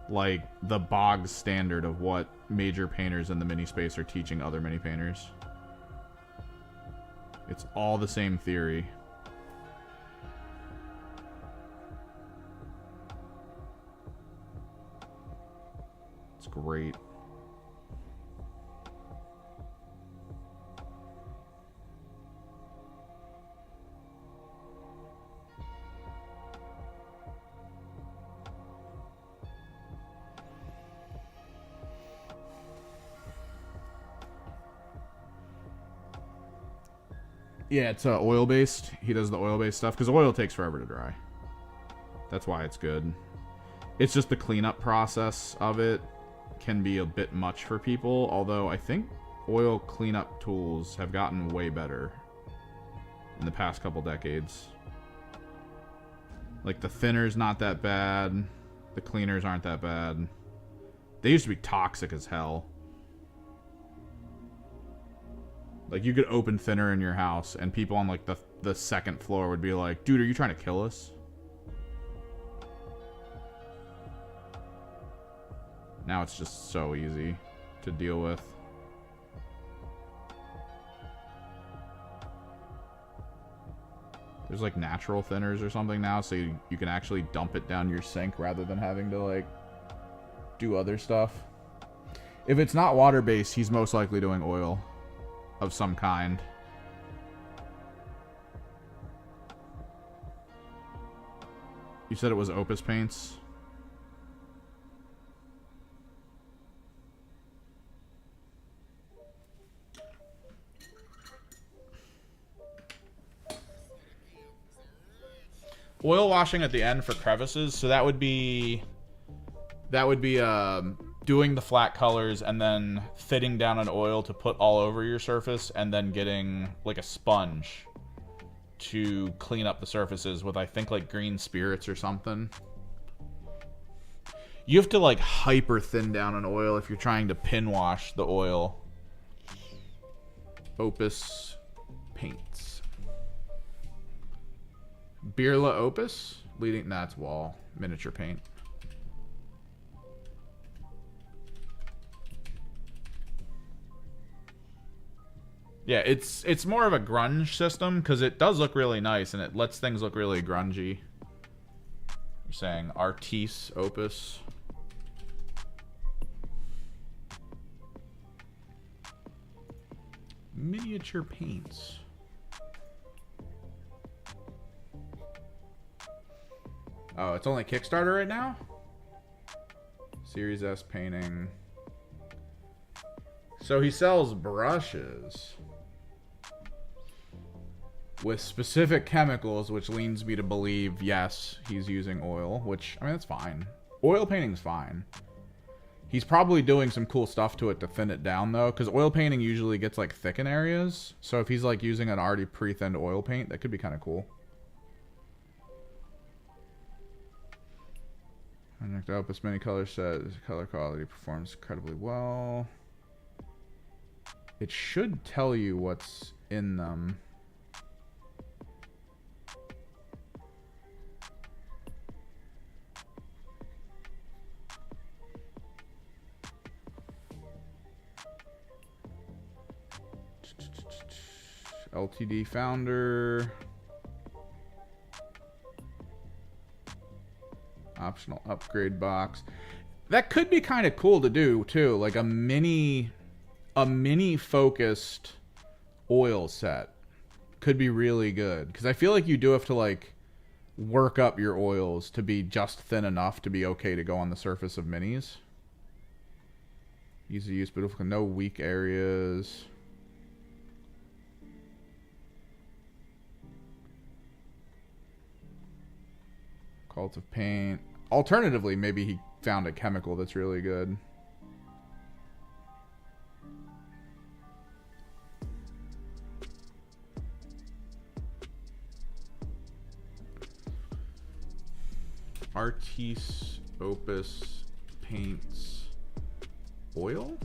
like the bog standard of what major painters in the mini space are teaching other mini painters. It's all the same theory. It's great. Yeah, it's oil-based. He does the oil-based stuff because oil takes forever to dry. That's why it's good. It's just the cleanup process of it can be a bit much for people, although I think oil cleanup tools have gotten way better in the past couple decades. Like, the thinner's not that bad. The cleaners aren't that bad. They used to be toxic as hell. Like, you could open thinner in your house, and people on, like, the second floor would be like, dude, are you trying to kill us? Now it's just so easy to deal with. There's, like, natural thinners or something now, so you can actually dump it down your sink rather than having to, like, do other stuff. If it's not water-based, he's most likely doing oil of some kind. You said it was Opus paints? Oil washing at the end for crevices, so that would be doing the flat colors and then fitting down an oil to put all over your surface and then getting like a sponge to clean up the surfaces with, I think, like green spirits or something. You have to like hyper thin down an oil if you're trying to pin wash the oil. Opus paints. Birla Opus? Leading, that's wall. Miniature paint. Yeah, it's more of a grunge system because it does look really nice and it lets things look really grungy. You're saying Artis Opus. Miniature paints. Oh, it's only Kickstarter right now? Series S painting. So he sells brushes with specific chemicals, which leads me to believe, yes, he's using oil, which, I mean, that's fine. Oil painting's fine. He's probably doing some cool stuff to it to thin it down, though, because oil painting usually gets, like, thick in areas. So if he's, like, using an already pre-thinned oil paint, that could be kind of cool. Project Opus mini color set. Color quality performs incredibly well. It should tell you what's in them. LTD founder. Optional upgrade box. That could be kind of cool to do too, like a mini focused oil set could be really good, because I feel like you do have to like work up your oils to be just thin enough to be okay to go on the surface of minis. Easy to use, beautiful, no weak areas. Cult of paint. Alternatively, maybe he found a chemical that's really good. Artis Opus paints oil?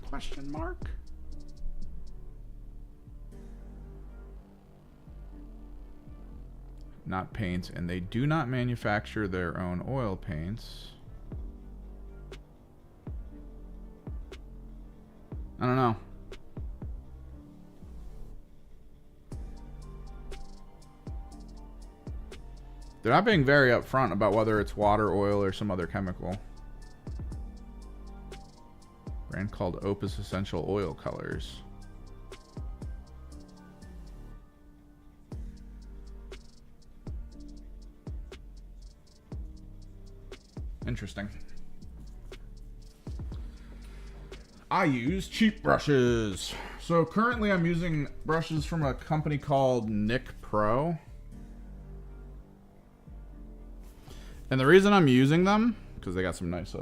Question mark? Not paints, and they do not manufacture their own oil paints. I don't know. They're not being very upfront about whether it's water, oil, or some other chemical. Brand called Opus Essential Oil Colors. Interesting. I use cheap brushes. So currently I'm using brushes from a company called Nick Pro. And the reason I'm using them, because they got some nice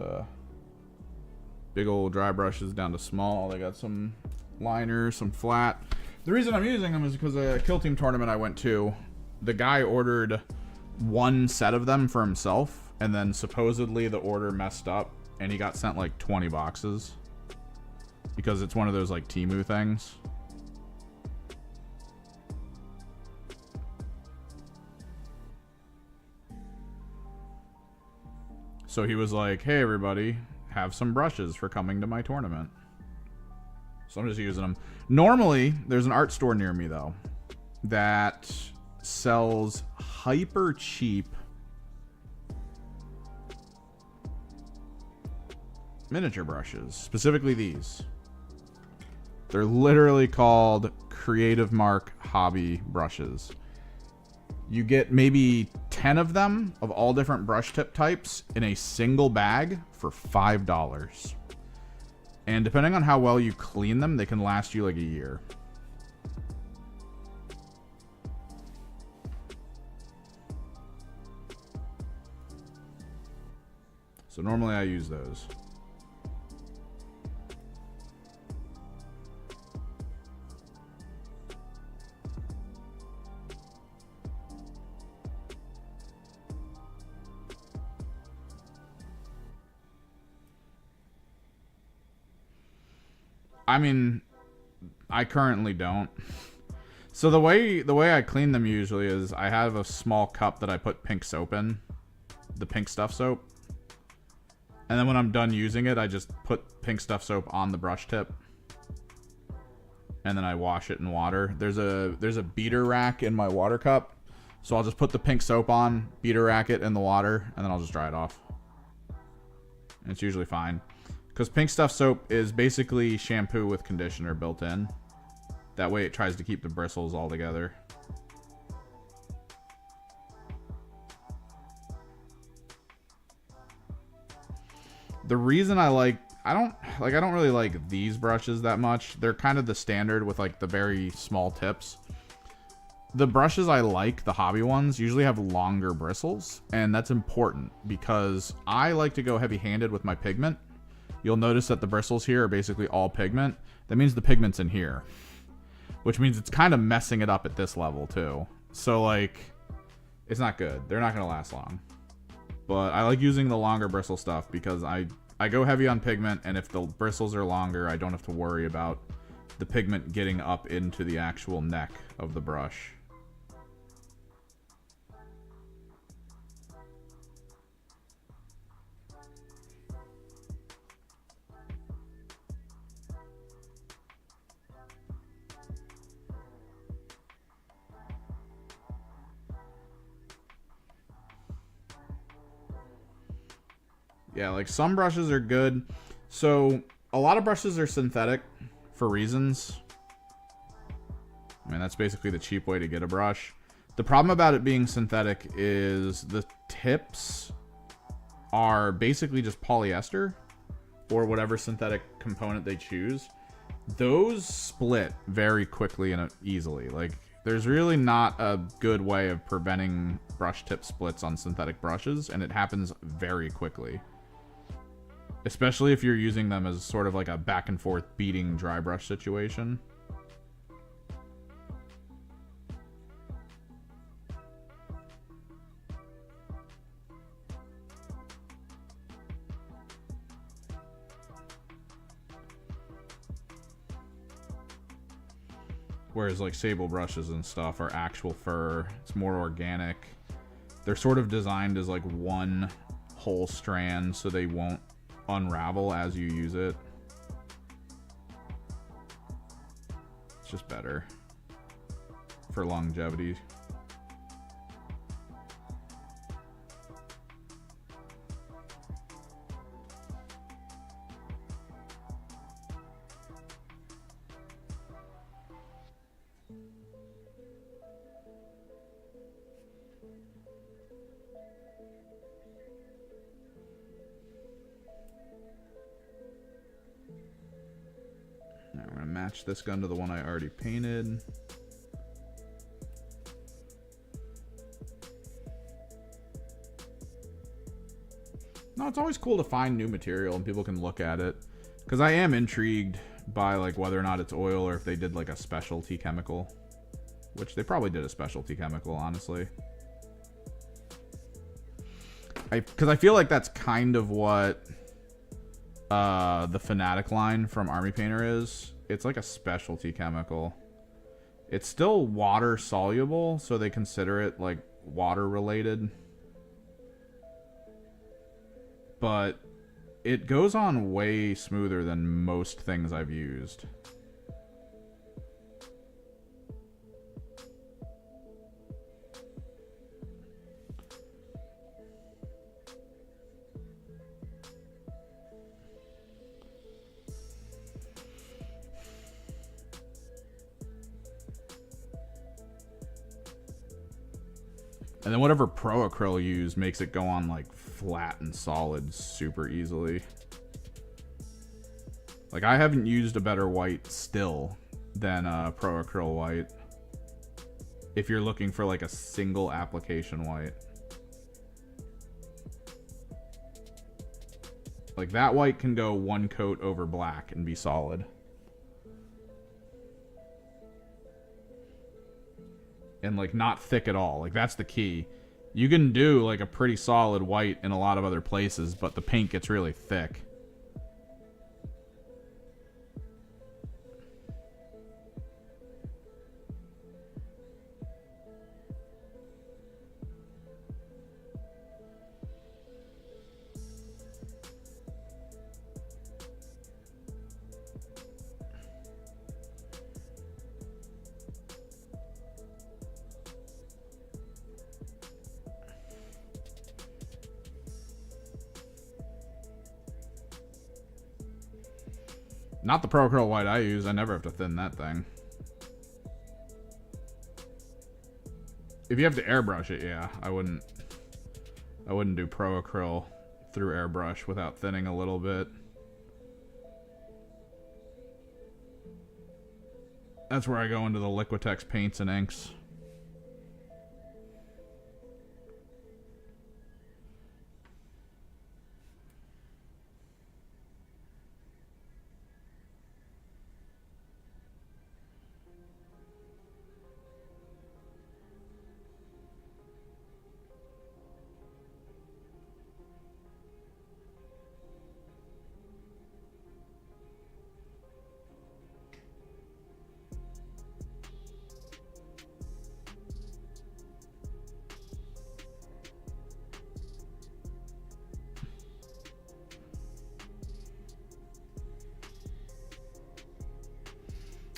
big old dry brushes down to small. They got some liners, some flat. The reason I'm using them is because a Kill Team tournament I went to, the guy ordered one set of them for himself, and then supposedly the order messed up, and he got sent like 20 boxes. Because it's one of those like Temu things. So he was like, hey everybody, have some brushes for coming to my tournament. So I'm just using them. Normally, there's an art store near me though that sells hyper cheap miniature brushes. Specifically these. They're literally called Creative Mark Hobby brushes. You get maybe 10 of them of all different brush tip types in a single bag for $5. And depending on how well you clean them, they can last you like a year. So normally I use those. I mean, I currently don't. So the way I clean them usually is I have a small cup that I put pink soap in, the pink stuff soap. And then when I'm done using it, I just put pink stuff soap on the brush tip. And then I wash it in water. There's a beater rack in my water cup. So I'll just put the pink soap on, beater rack it in the water, and then I'll just dry it off. And it's usually fine. Because pink stuff soap is basically shampoo with conditioner built in. That way it tries to keep the bristles all together. The reason I don't really like these brushes that much. They're kind of the standard with like the very small tips. The brushes I like, the hobby ones, usually have longer bristles, and that's important because I like to go heavy-handed with my pigment. You'll notice that the bristles here are basically all pigment. That means the pigment's in here, which means it's kind of messing it up at this level too. So like, it's not good. They're not gonna last long. But I like using the longer bristle stuff because I go heavy on pigment, and if the bristles are longer, I don't have to worry about the pigment getting up into the actual neck of the brush. Yeah, like some brushes are good. So a lot of brushes are synthetic for reasons. I mean, that's basically the cheap way to get a brush. The problem about it being synthetic is the tips are basically just polyester or whatever synthetic component they choose. Those split very quickly and easily. Like, there's really not a good way of preventing brush tip splits on synthetic brushes, and it happens very quickly. Especially if you're using them as sort of like a back and forth beating dry brush situation. Whereas like sable brushes and stuff are actual fur. It's more organic. They're sort of designed as like one whole strand so they won't unravel as you use it. It's just better for longevity. match this gun to the one I already painted. No, it's always cool to find new material and people can look at it. Because I am intrigued by like whether or not it's oil or if they did like a specialty chemical. Which they probably did a specialty chemical, honestly. Because I feel like that's kind of what the Fanatic line from Army Painter is. It's like a specialty chemical. It's still water soluble, so they consider it like water related. But it goes on way smoother than most things I've used. And then whatever Pro Acryl used makes it go on like flat and solid super easily. Like I haven't used a better white still than Pro Acryl white. If you're looking for like a single application white. Like that white can go one coat over black and be solid. And like not thick at all. Like that's the key. You can do like a pretty solid white in a lot of other places, but the paint gets really thick. Not the Pro Acryl white I use. I never have to thin that thing. If you have to airbrush it, yeah, I wouldn't do Pro Acryl through airbrush without thinning a little bit. That's where I go into the Liquitex paints and inks.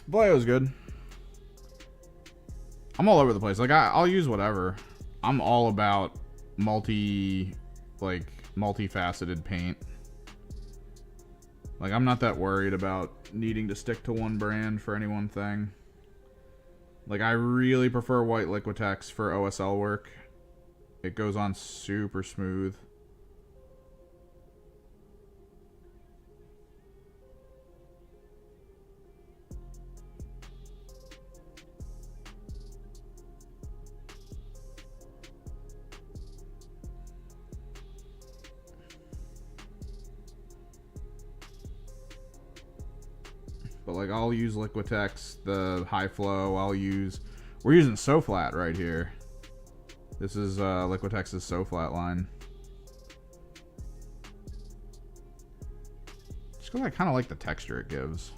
Vallejo's good. I'm all over the place. Like I'll use whatever. I'm all about multifaceted paint. Like I'm not that worried about needing to stick to one brand for any one thing. Like I really prefer white Liquitex for OSL work. It goes on super smooth. But like I'll use Liquitex, the high flow. We're using SoFlat right here. This is Liquitex's SoFlat line. Just because I kind of like the texture it gives.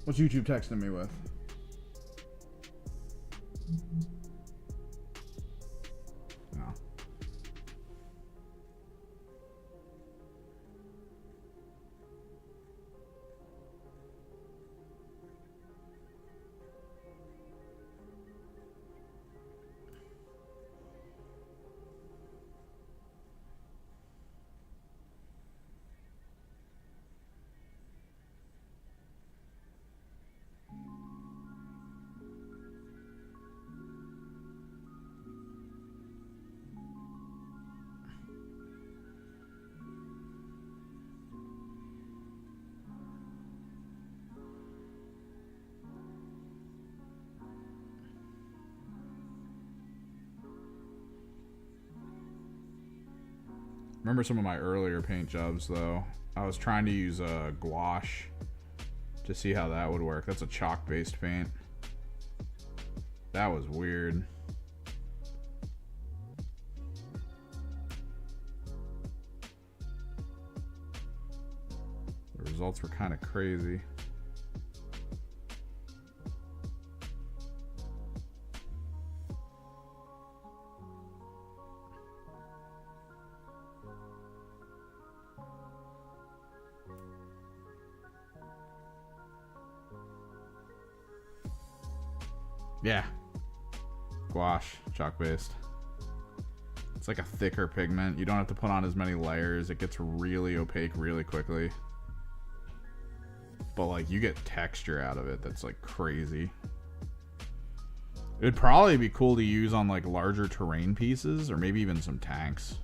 What's YouTube texting me with? No. Remember some of my earlier paint jobs, though. I was trying to use gouache to see how that would work. That's a chalk-based paint. That was weird. The results were kind of crazy. Yeah. Gouache, chalk-based. It's like a thicker pigment. You don't have to put on as many layers. It gets really opaque really quickly. But like you get texture out of it that's like crazy. It'd probably be cool to use on like larger terrain pieces or maybe even some tanks.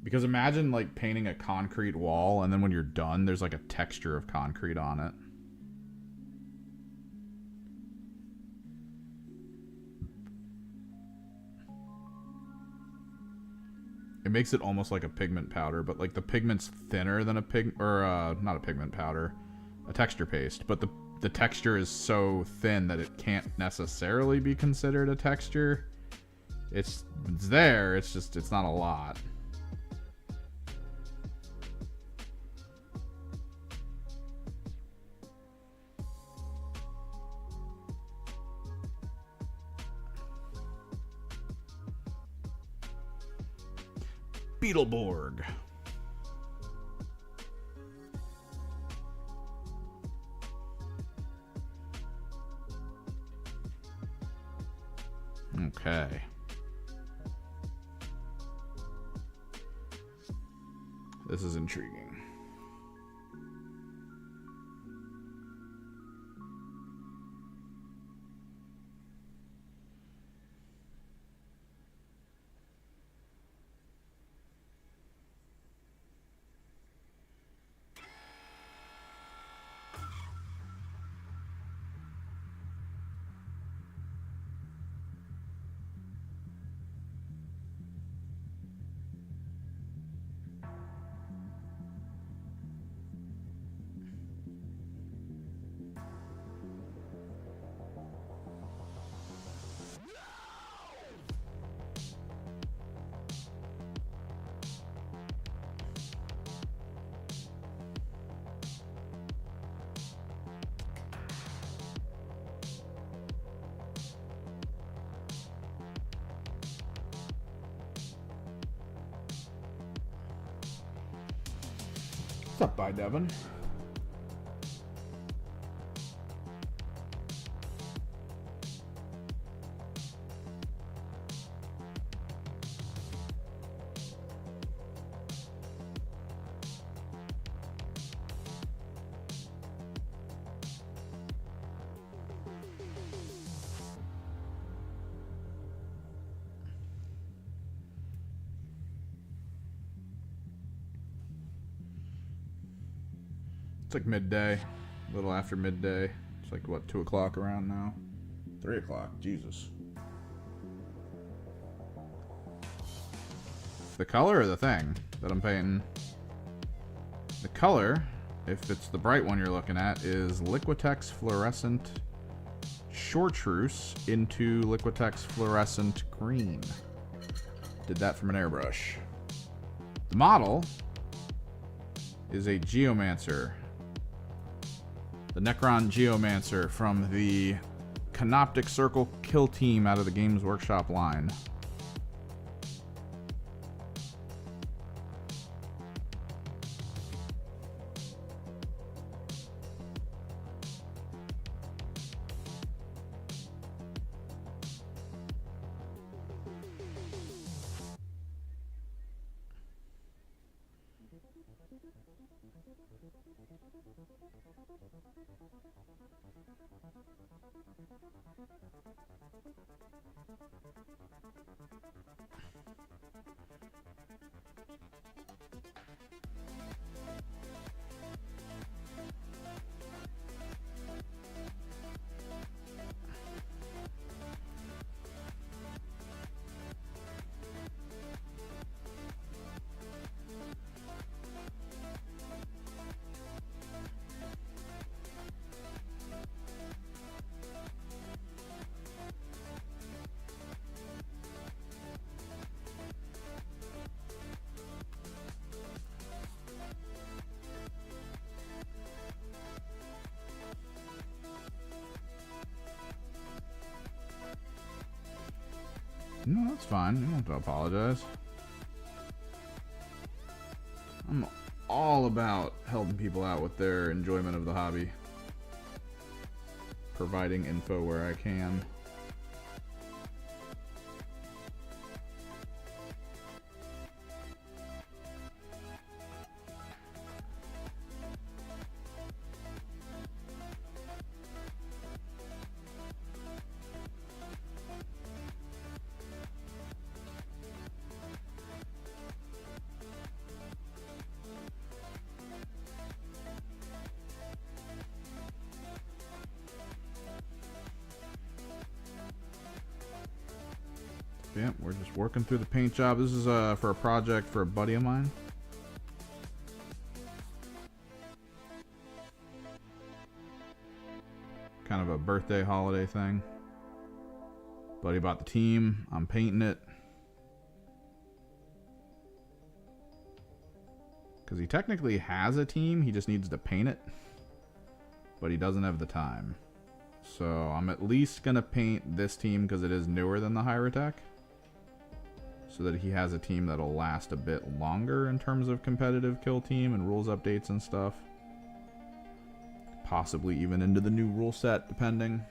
Because imagine like painting a concrete wall and then when you're done there's like a texture of concrete on it. It makes it almost like a pigment powder, but like the pigment's thinner than not a pigment powder, a texture paste, but the texture is so thin that it can't necessarily be considered a texture. It's there, it's just, it's not a lot. Beetleborg. Okay. This is intriguing. What's up, Bye Devin? It's like midday, a little after midday. It's like, what, 2 o'clock around now? 3 o'clock, Jesus. The color or the thing that I'm painting? The color, if it's the bright one you're looking at, is Liquitex Fluorescent Chartreuse into Liquitex Fluorescent Green. Did that from an airbrush. The model is a Geomancer The Necron Geomancer from the Canoptek Circle Kill Team out of the Games Workshop line. No, that's fine. You don't have to apologize. I'm all about helping people out with their enjoyment of the hobby. Providing info where I can. Yep, we're just working through the paint job. This is for a project for a buddy of mine. Kind of a birthday holiday thing. Buddy bought the team. I'm painting it. Because he technically has a team. He just needs to paint it. But he doesn't have the time. So I'm at least going to paint this team because it is newer than the Hyrotech. So that he has a team that'll last a bit longer in terms of competitive kill team and rules updates and stuff. Possibly even into the new rule set, depending.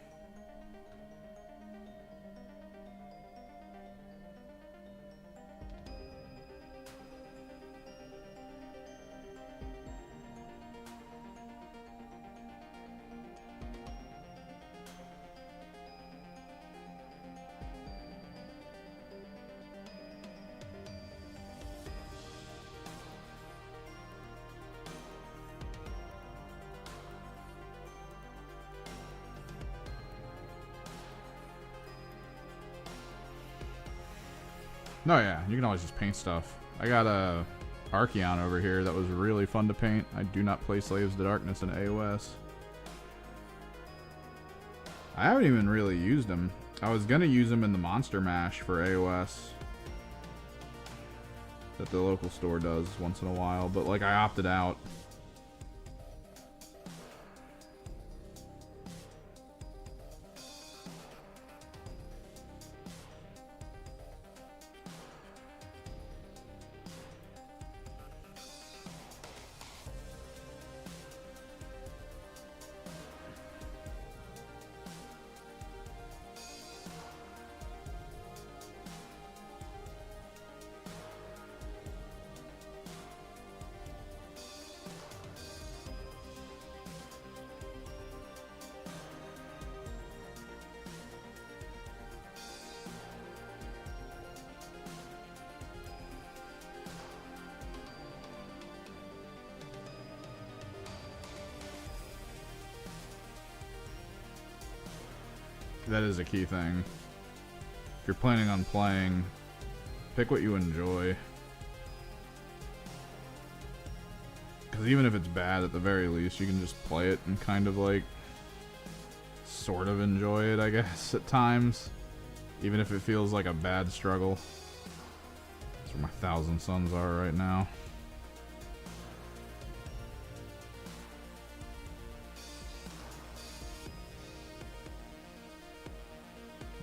No, yeah, you can always just paint stuff. I got a Archeon over here that was really fun to paint. I do not play Slaves to Darkness in AOS. I haven't even really used him. I was gonna use him in the Monster Mash for AOS that the local store does once in a while, but like I opted out. That is a key thing. If you're planning on playing, pick what you enjoy. Because even if it's bad, at the very least, you can just play it and kind of like sort of enjoy it, I guess, at times. Even if it feels like a bad struggle. That's where my 1,000 Suns are right now.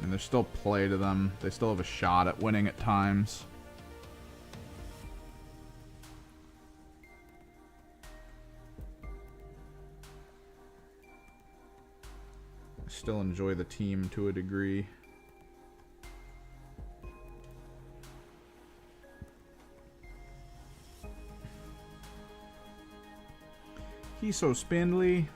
And there's still play to them. They still have a shot at winning at times. I still enjoy the team to a degree. He's so spindly.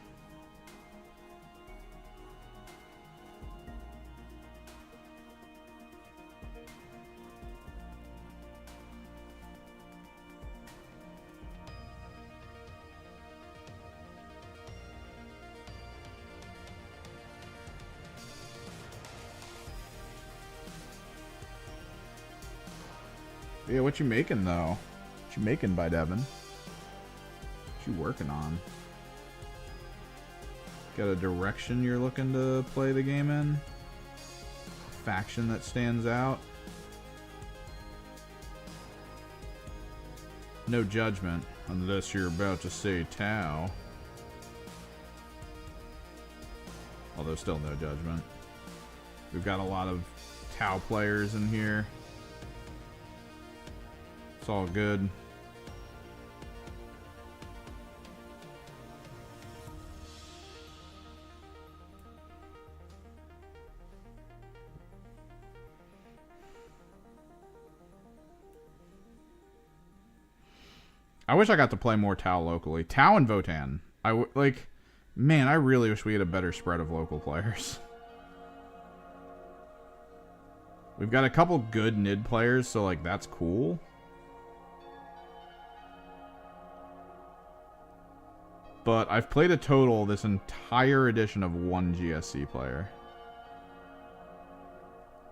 Yeah, what you making though? What you making, by Devin? What you working on? Got a direction you're looking to play the game in? A faction that stands out? No judgment, unless you're about to say Tau. Although still no judgment. We've got a lot of Tau players in here. It's all good. I wish I got to play more Tau locally. Tau and Votann. Man, I really wish we had a better spread of local players. We've got a couple good Nid players, so like that's cool. But I've played a total this entire edition of 1 GSC player.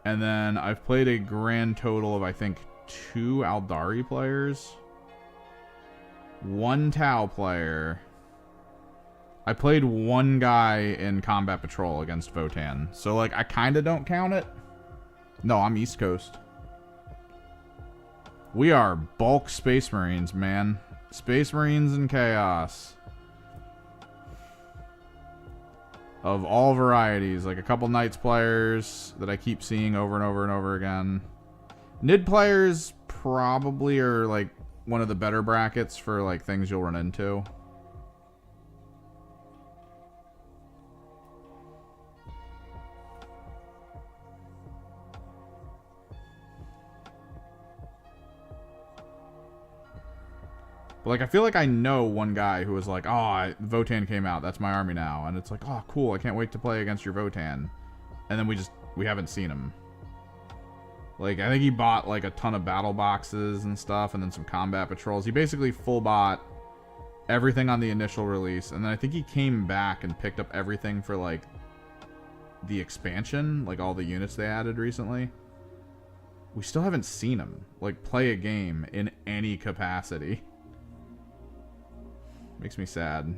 And then I've played a grand total of, I think, 2 Aldari players. 1 Tau player. I played 1 guy in Combat Patrol against Votann. So, like, I kind of don't count it. No, I'm East Coast. We are bulk Space Marines, man. Space Marines and Chaos. Of all varieties. Like a couple Knights players that I keep seeing over and over and over again. Nid players probably are like one of the better brackets for like things you'll run into. But like I feel like I know one guy who was like, oh, Votann came out, that's my army now. And it's like, oh cool, I can't wait to play against your Votann. And then we haven't seen him. Like, I think he bought like a ton of battle boxes and stuff, and then some combat patrols. He basically full bought everything on the initial release, and then I think he came back and picked up everything for like the expansion, like all the units they added recently. We still haven't seen him like play a game in any capacity. Makes me sad.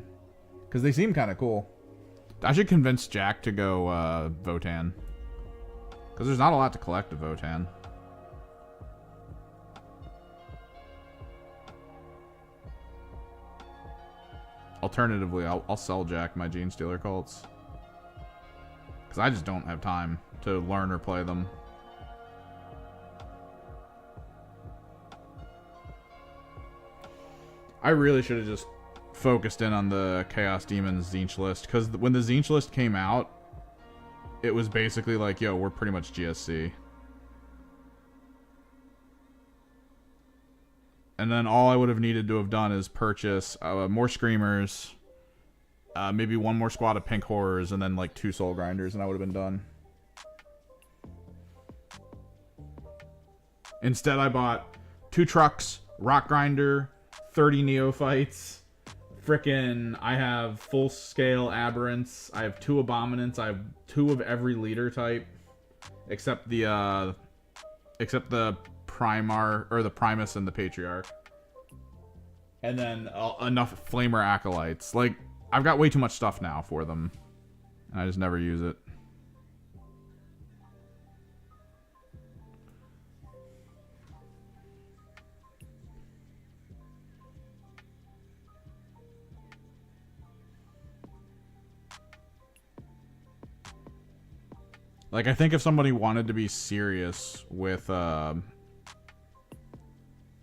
Because they seem kind of cool. I should convince Jack to go Votann. Because there's not a lot to collect of Votann. Alternatively, I'll sell Jack my Gene Stealer cults. Because I just don't have time to learn or play them. I really should have just focused in on the Chaos Demons Tzeentch list, because when the Tzeentch list came out, it was basically like, yo, we're pretty much GSC. And then all I would have needed to have done is purchase more Screamers, maybe 1 more squad of Pink Horrors, and then like 2 Soul Grinders, and I would have been done. Instead, I bought 2 trucks, Rock Grinder, 30 Neophytes. Frickin', I have full-scale Aberrants. I have 2 Abominants. I have 2 of every leader type, except the Primar or the Primus and the Patriarch. And then enough Flamer Acolytes. Like, I've got way too much stuff now for them, and I just never use it. Like, I think if somebody wanted to be serious with the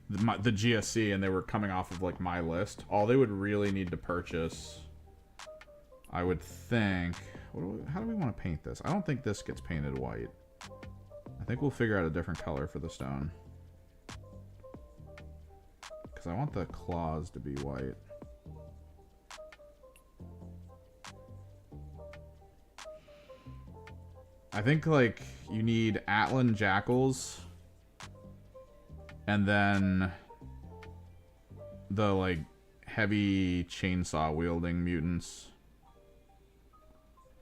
GSC and they were coming off of, like, my list, all they would really need to purchase, I would think... how do we want to paint this? I don't think this gets painted white. I think we'll figure out a different color for the stone. Because I want the claws to be white. I think, like, you need Atlan Jackals. And then the, like, heavy chainsaw wielding mutants.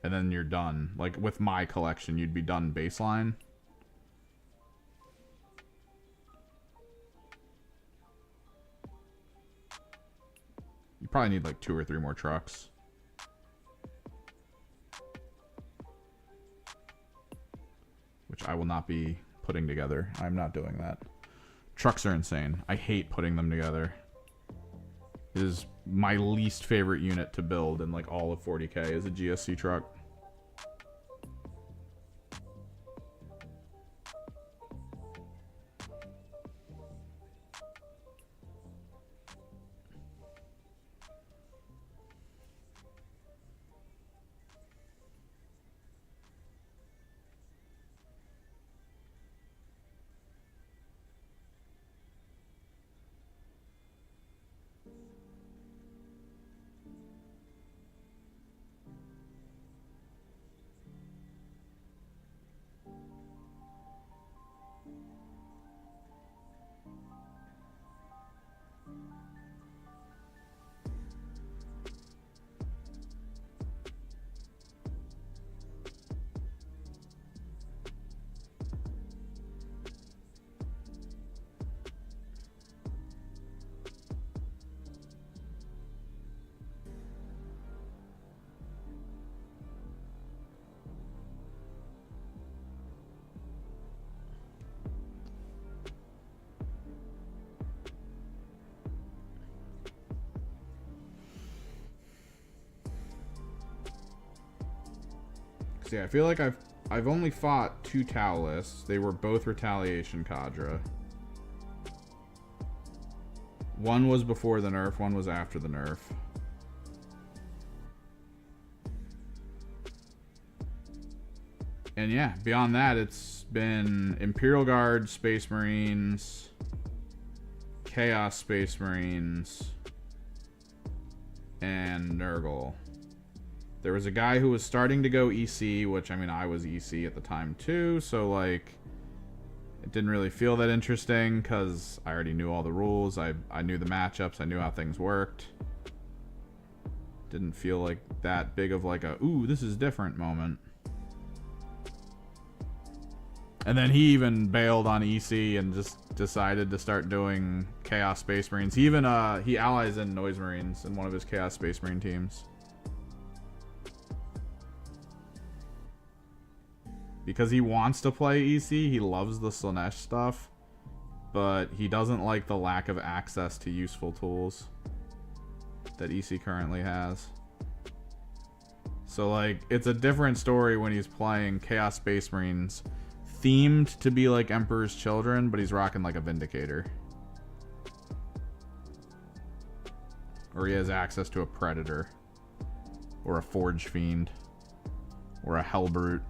And then you're done. Like, with my collection, you'd be done baseline. You probably need, like, 2 or 3 more trucks. Which I will not be putting together. I'm not doing that. Trucks are insane. I hate putting them together. It is my least favorite unit to build in, like, all of 40k is a GSC truck. Yeah, I feel like I've only fought 2 Taoists. They were both Retaliation Cadre. One was before the nerf, one was after the nerf. And yeah, beyond that, it's been Imperial Guard, Space Marines, Chaos Space Marines, and Nurgle. There was a guy who was starting to go EC, which, I mean, I was EC at the time too, so, like, it didn't really feel that interesting because I already knew all the rules. I knew the matchups. I knew how things worked. Didn't feel like that big of, like, a, ooh, this is different moment. And then he even bailed on EC and just decided to start doing Chaos Space Marines. He even, he allies in Noise Marines in one of his Chaos Space Marine teams. Because he wants to play EC, he loves the Slaanesh stuff, but he doesn't like the lack of access to useful tools that EC currently has. So, like, it's a different story when he's playing Chaos Space Marines themed to be like Emperor's Children, but he's rocking like a Vindicator. Or he has access to a Predator. Or a Forge Fiend. Or a Hellbrute.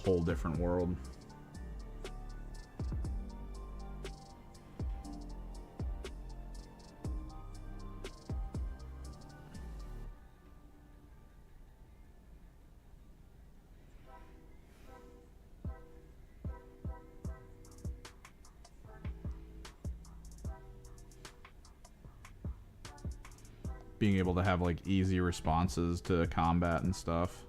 Whole different world. Being able to have, like, easy responses to combat and stuff.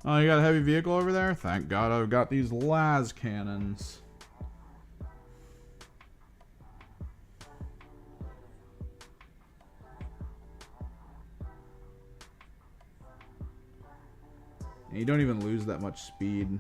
Oh, you got a heavy vehicle over there? Thank God I've got these las cannons. And you don't even lose that much speed.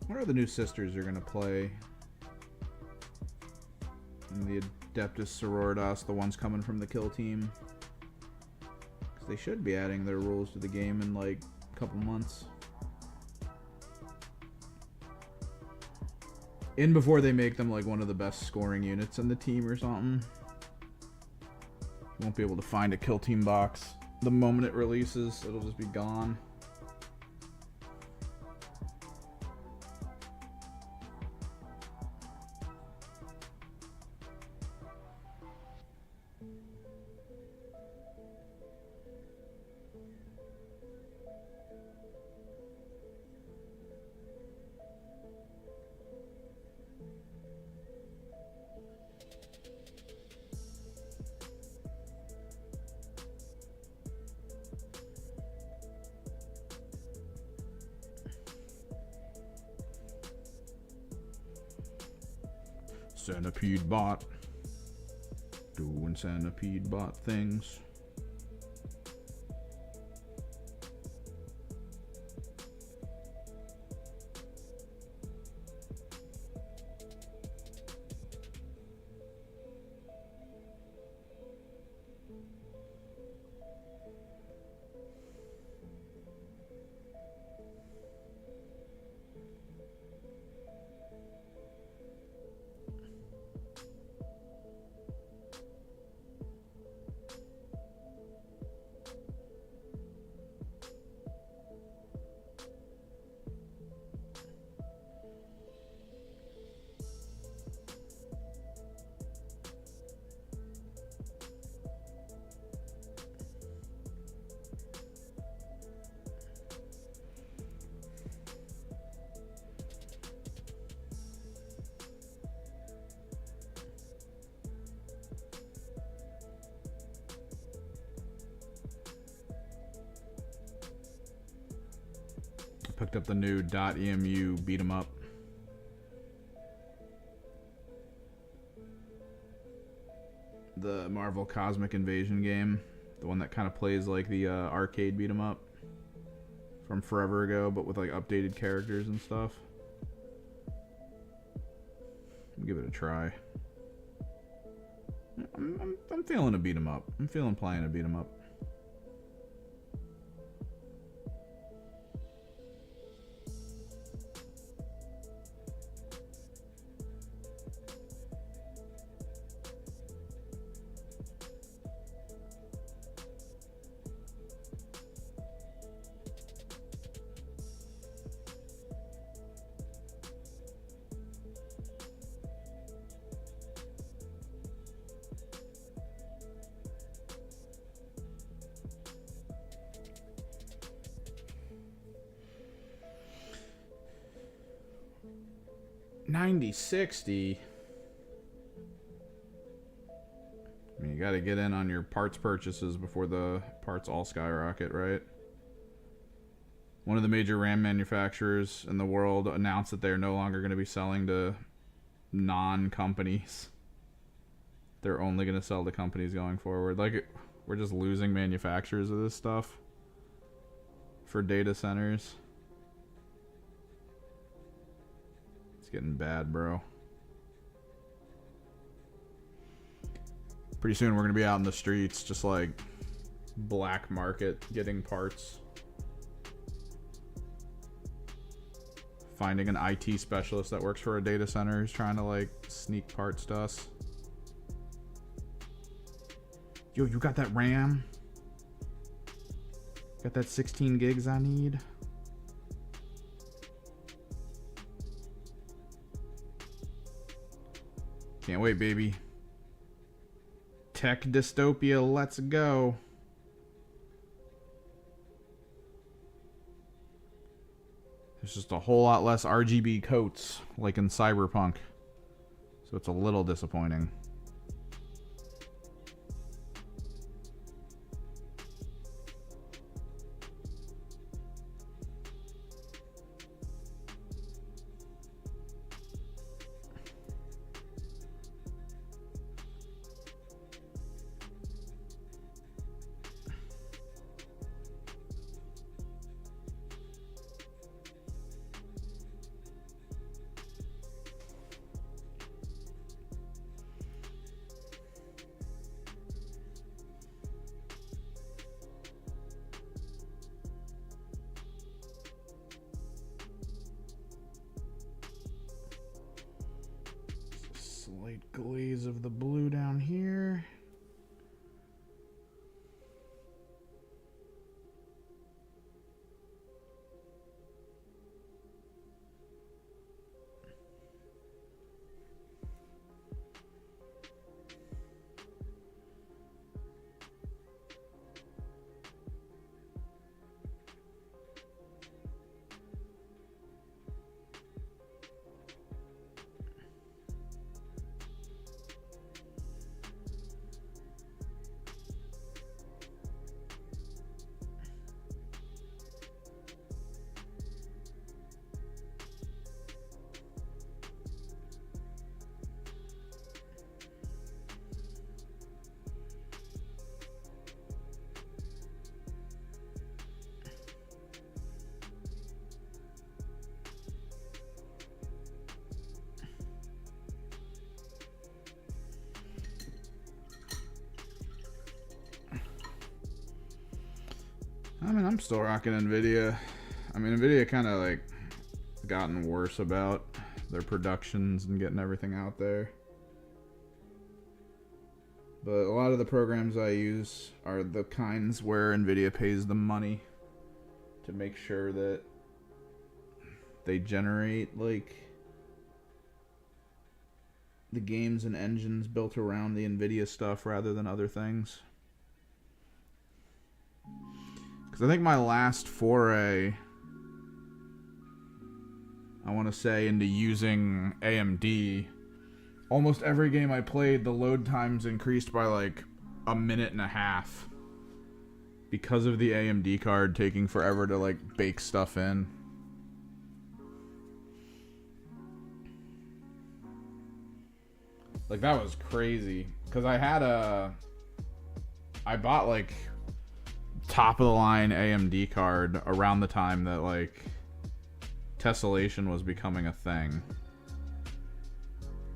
What are the new sisters you're gonna play? And the Adeptus Sororitas, the ones coming from the kill team. Because they should be adding their rules to the game in like a couple months. In before they make them like one of the best scoring units in the team or something. You won't be able to find a kill team box the moment it releases. It'll just be gone. Centipede bot. Doing centipede bot things. Picked up the new .emu beat 'em up. The Marvel Cosmic Invasion game, the one that kind of plays like the arcade beat 'em up from forever ago, but with like updated characters and stuff. I'll give it a try. I'm feeling a beat 'em up. I'm feeling playing a beat 'em up. 9060. I mean, you got to get in on your parts purchases before the parts all skyrocket, right? One of the major RAM manufacturers in the world announced that they're no longer going to be selling to non-companies. They're only going to sell to companies going forward. Like, we're just losing manufacturers of this stuff for data centers. It's getting bad, bro. Pretty soon we're going to be out in the streets just like black market getting parts. Finding an IT specialist that works for a data center who's trying to like sneak parts to us. Yo, you got that RAM? Got that 16 gigs I need? Can't wait, baby. Tech dystopia, let's go. There's just a whole lot less RGB coats, like in Cyberpunk. So it's a little disappointing. Slight glaze of the blue down here. I mean, I'm still rocking NVIDIA. I mean, NVIDIA kind of like gotten worse about their productions and getting everything out there. But a lot of the programs I use are the kinds where NVIDIA pays them money to make sure that they generate like the games and engines built around the NVIDIA stuff rather than other things. Because I think my last foray, I want to say, into using AMD, almost every game I played, the load times increased by like a minute and a half because of the AMD card taking forever to like bake stuff in. Like, that was crazy. Because I bought like top of the line AMD card around the time that like tessellation was becoming a thing.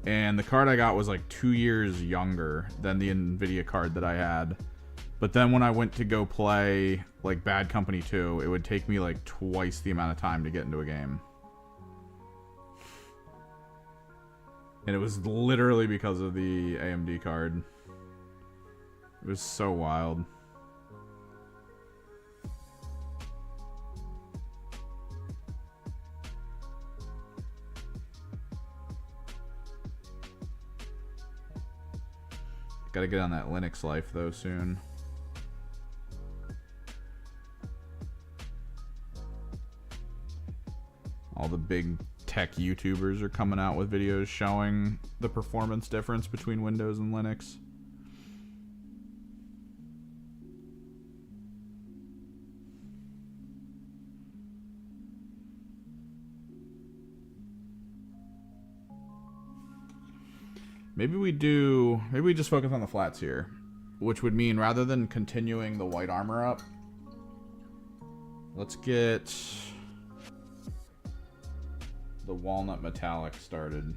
And the card I got was like 2 years younger than the NVIDIA card that I had. But then when I went to go play like Bad Company 2, it would take me like twice the amount of time to get into a game. And it was literally because of the AMD card. It was so wild. Gotta get on that Linux life though soon. All the big tech YouTubers are coming out with videos showing the performance difference between Windows and Linux. Maybe we just focus on the flats here, which would mean rather than continuing the white armor up, let's get the walnut metallic started.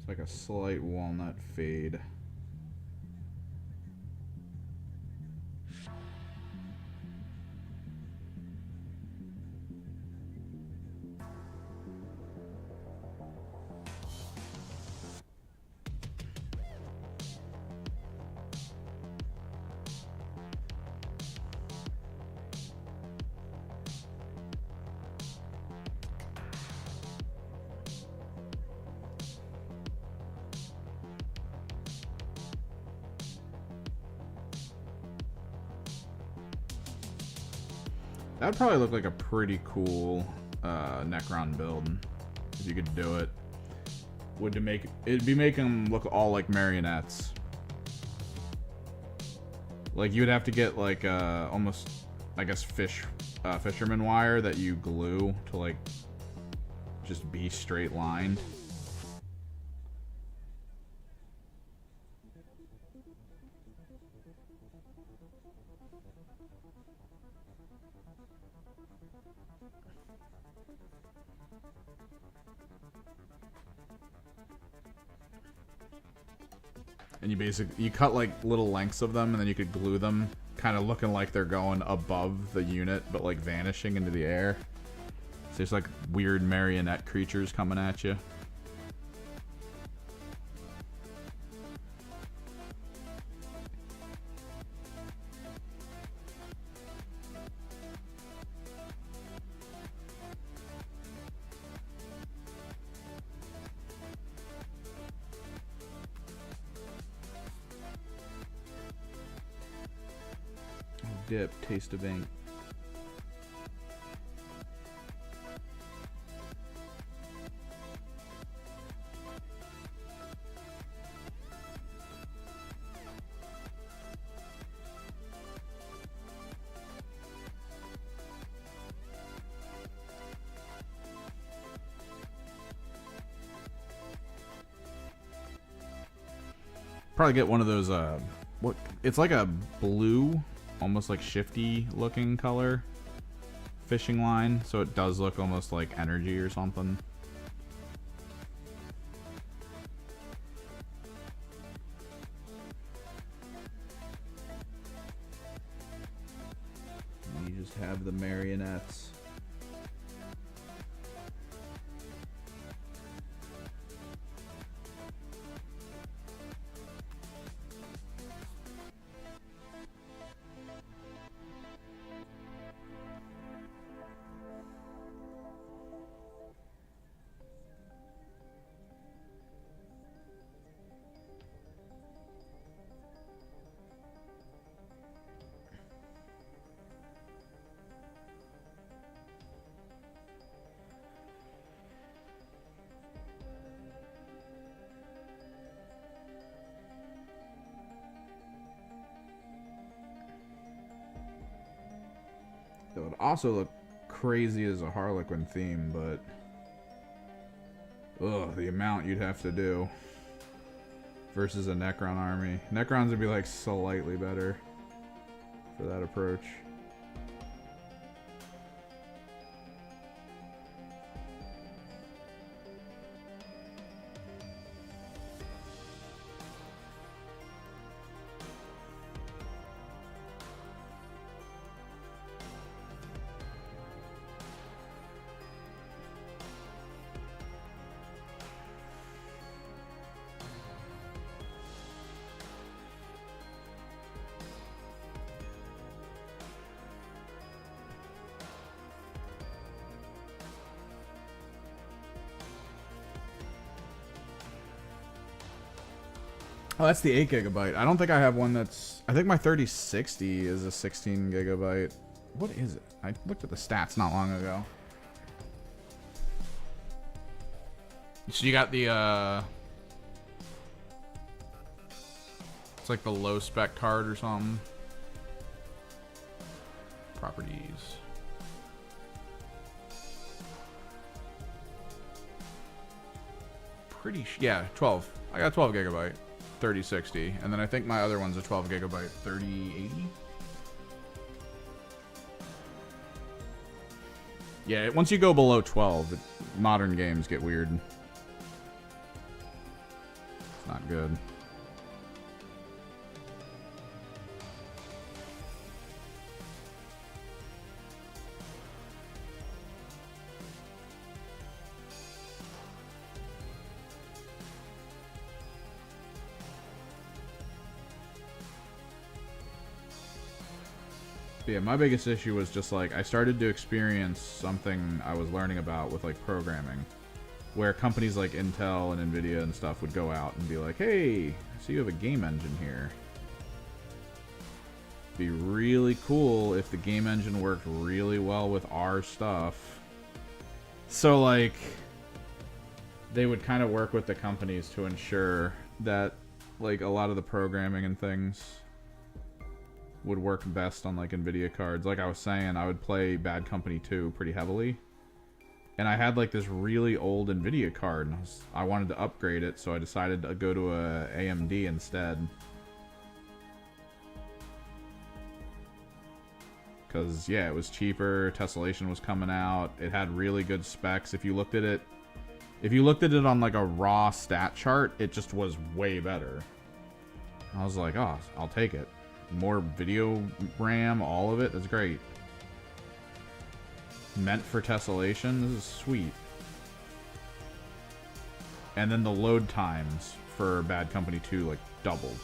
It's like a slight walnut fade. That would probably look like a pretty cool Necron build if you could do it. It'd be making them look all like marionettes. Like you would have to get like almost, I guess, fisherman wire that you glue to like just be straight lined. And you cut like little lengths of them, and then you could glue them, kind of looking like they're going above the unit, but like vanishing into the air. So there's like weird marionette creatures coming at you. Dip, taste of ink. Probably get one of those it's like a blue, almost like shifty looking color fishing line, so it does look almost like energy or something. And you just have the marionettes. It would also look crazy as a Harlequin theme, but ugh, the amount you'd have to do versus a Necron army. Necrons would be like slightly better for that approach. Oh, that's the 8 gigabyte. I don't think I have one that's... I think my 3060 is a 16 gigabyte. What is it? I looked at the stats not long ago. So you got the, it's like the low spec card or something. Properties. Yeah, 12. I got 12 gigabyte. 3060, and then I think my other one's a 12 gigabyte 3080. Yeah, once you go below 12, modern games get weird. It's not good. Yeah, my biggest issue was just like I started to experience something I was learning about with like programming, where companies like Intel and Nvidia and stuff would go out and be like, hey, I see you have a game engine here. It'd be really cool if the game engine worked really well with our stuff. So like they would kind of work with the companies to ensure that like a lot of the programming and things would work best on like Nvidia cards. Like I was saying, I would play Bad Company 2 pretty heavily, and I had like this really old Nvidia card, and I wanted to upgrade it, so I decided to go to a AMD instead. Because yeah, it was cheaper, tessellation was coming out, it had really good specs. If you looked at it on like a raw stat chart, it just was way better. I was like, oh, I'll take it. More video RAM, all of it. That's great. Meant for tessellation. This is sweet. And then the load times for Bad Company 2 like doubled.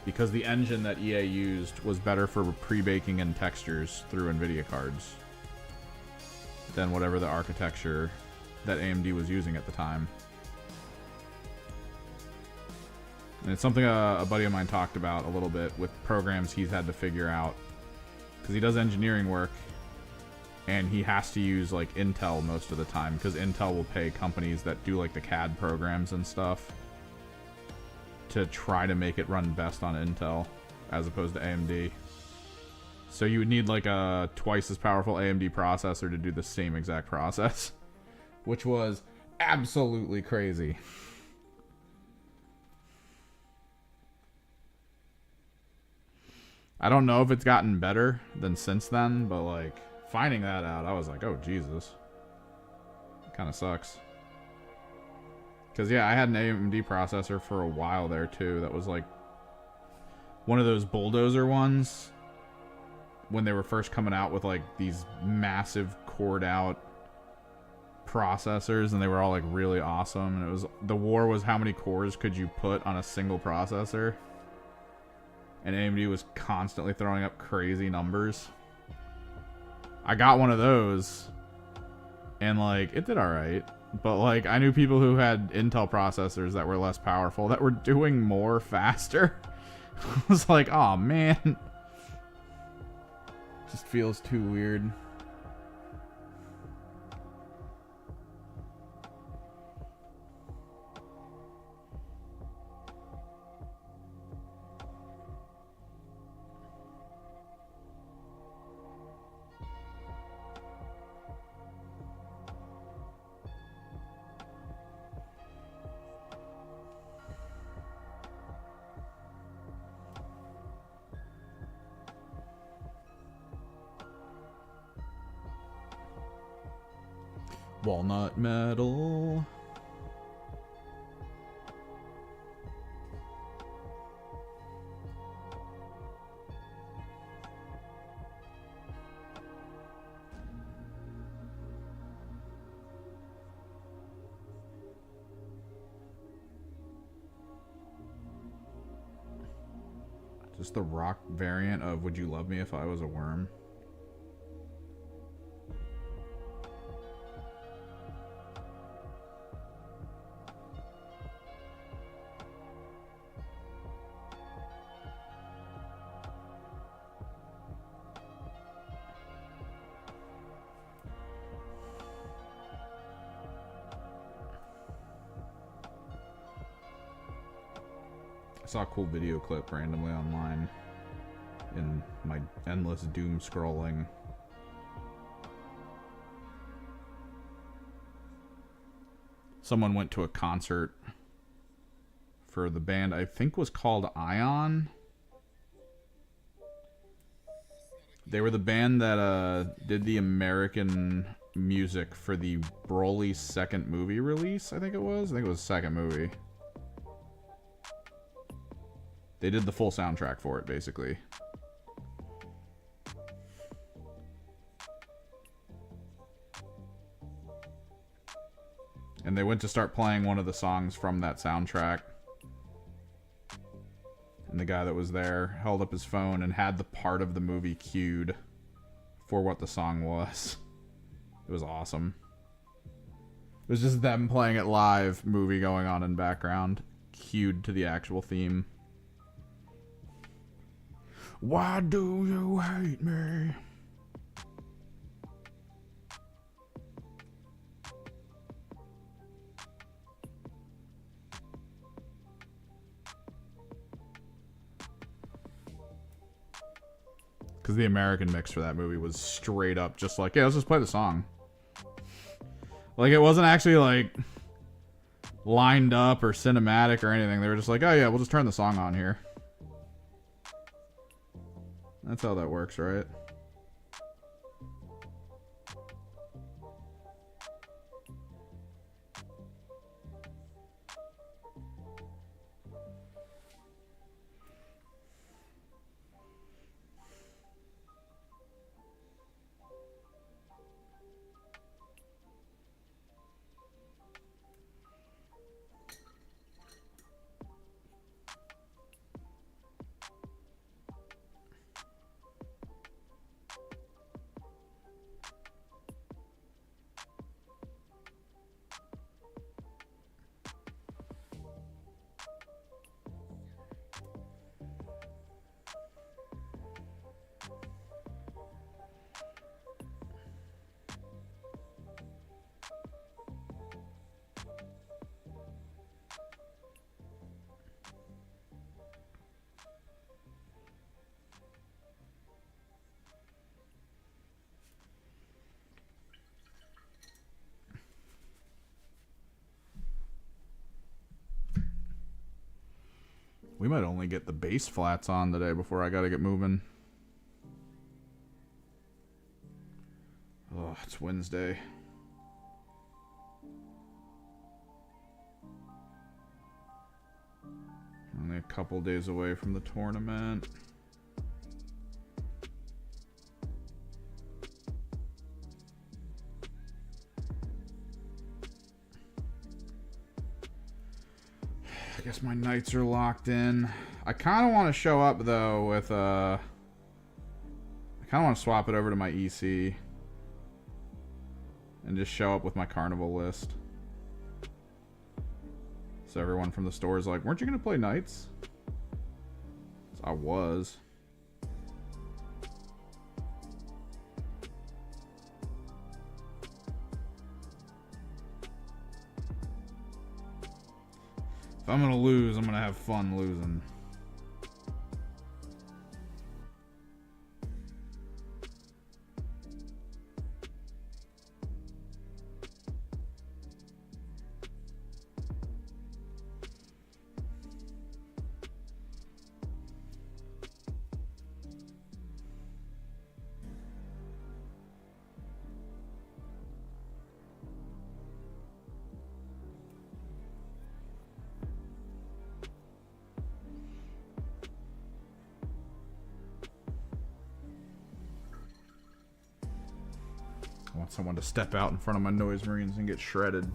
Because the engine that EA used was better for pre-baking in textures through Nvidia cards than whatever the architecture that AMD was using at the time. And it's something a buddy of mine talked about a little bit with programs he's had to figure out. Because he does engineering work, and he has to use like Intel most of the time, because Intel will pay companies that do like the CAD programs and stuff to try to make it run best on Intel as opposed to AMD. So you would need like a twice as powerful AMD processor to do the same exact process, which was absolutely crazy. I don't know if it's gotten better than since then, but like Finding that out, I was like, oh, Jesus. Kind of sucks. Because, yeah, I had an AMD processor for a while there, too. That was, like, one of those bulldozer ones. When they were first coming out with, like, these massive cored-out processors. And they were all, like, really awesome. And it was... The war was how many cores could you put on a single processor. And AMD was constantly throwing up crazy numbers. I got one of those. And, like, it did alright. But, like, I knew people who had Intel processors that were less powerful that were doing more faster. I was like, oh man. Just feels too weird. Walnut metal. Just the rock variant of Would You Love Me If I Was a Worm? I saw a cool video clip randomly online in my endless doom scrolling. Someone went to a concert for the band I think was called Ion. They were the band that did the American music for the Broly second movie release, I think it was. I think it was the second movie. They did the full soundtrack for it, basically. And they went to start playing one of the songs from that soundtrack. And the guy that was there held up his phone and had the part of the movie queued for what the song was. It was awesome. It was just them playing it live, movie going on in background, queued to the actual theme. Why do you hate me? Because the American mix for that movie was straight up just like, yeah, let's just play the song. Like, it wasn't actually, like, lined up or cinematic or anything. They were just like, oh yeah, we'll just turn the song on here. That's how that works, right? We might only get the bass flats on today before I gotta get moving. Oh, it's Wednesday. Only a couple days away from the tournament. I guess my nights are locked in. I kind of want to show up though with I kind of want to swap it over to my EC and just show up with my carnival list. So everyone from the store is like, weren't you going to play nights? So I was. If I'm going to lose, I'm going to have fun losing. I want someone to step out in front of my noise marines and get shredded.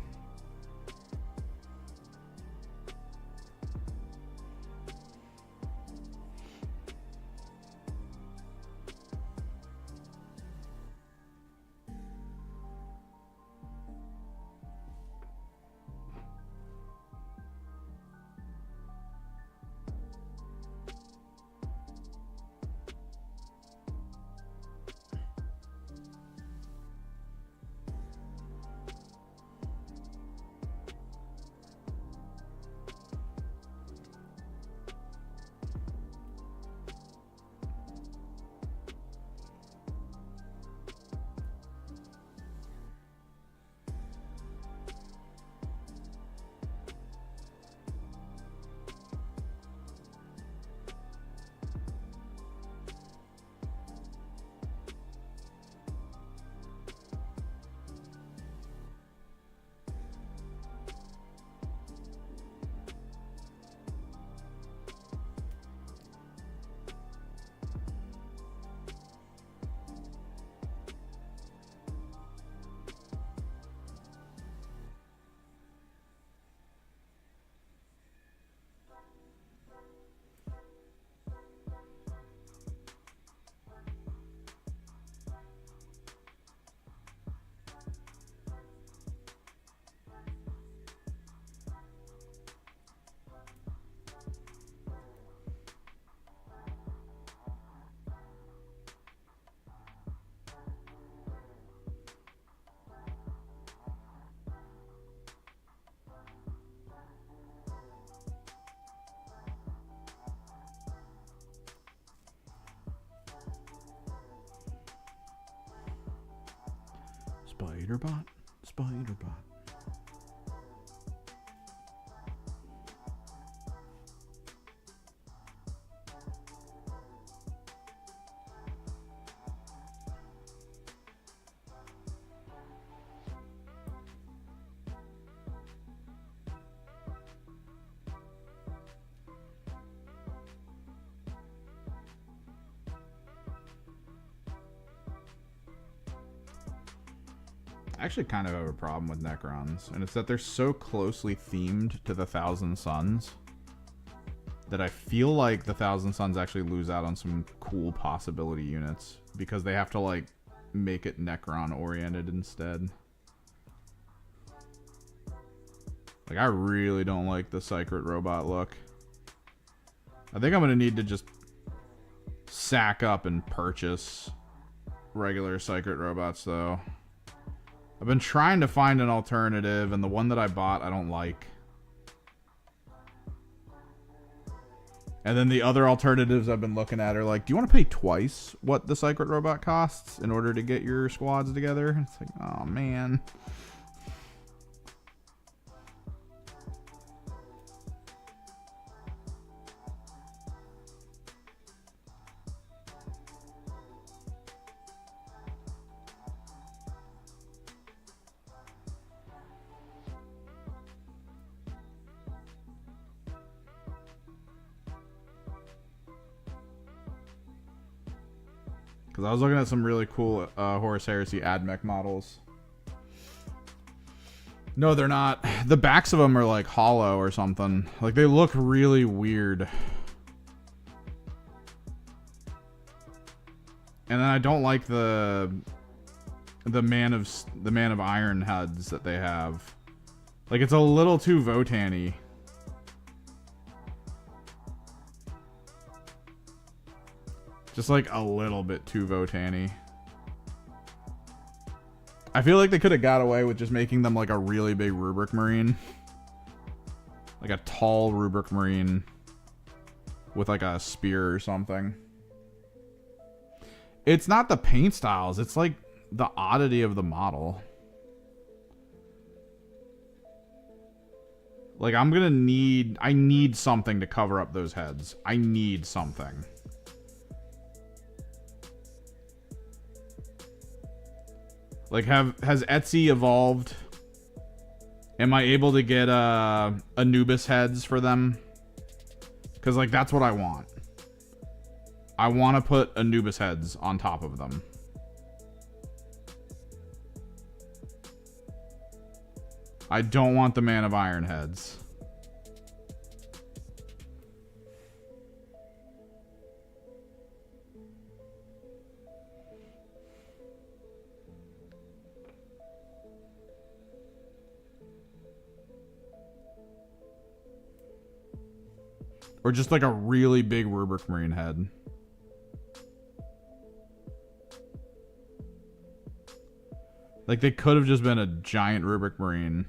Spiderbot? Spiderbot. I actually kind of have a problem with Necrons, and it's that they're so closely themed to the Thousand Suns that I feel like the Thousand Suns actually lose out on some cool possibility units because they have to like make it Necron oriented instead. Like I really don't like the Psychic Robot look. I think I'm gonna need to just sack up and purchase regular Psychic Robots though. I've been trying to find an alternative, and the one that I bought I don't like. And then the other alternatives I've been looking at are like, do you want to pay twice what the Psychic Robot costs in order to get your squads together? It's like, oh man. Because I was looking at some really cool Horus Heresy AdMech models. No, they're not. The backs of them are like hollow or something. Like they look really weird. And then I don't like the man of iron heads that they have. Like it's a little too Votan-y. Just like a little bit too Votan-y. I feel like they could have got away with just making them like a really big Rubric Marine. Like a tall Rubric Marine with like a spear or something. It's not the paint styles, it's like the oddity of the model. Like I need something to cover up those heads. I need something. Like, has Etsy evolved? Am I able to get Anubis heads for them? Because, like, that's what I want. I want to put Anubis heads on top of them. I don't want the Man of Iron heads. Or just like a really big Rubric Marine head. Like they could have just been a giant Rubric Marine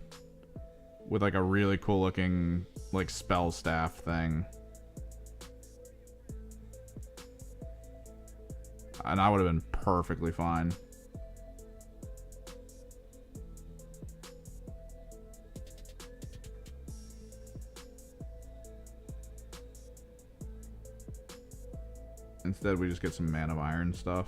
with like a really cool looking like spell staff thing. And I would have been perfectly fine. Instead, we just get some Man of Iron stuff.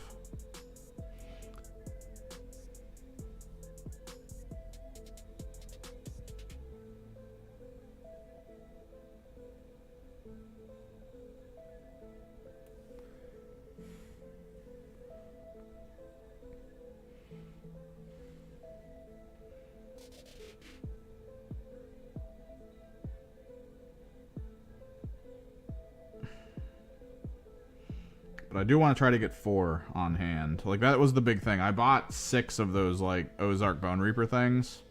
But I do want to try to get 4 on hand. Like, that was the big thing. I bought 6 of those, like, Ozark Bone Reaper things.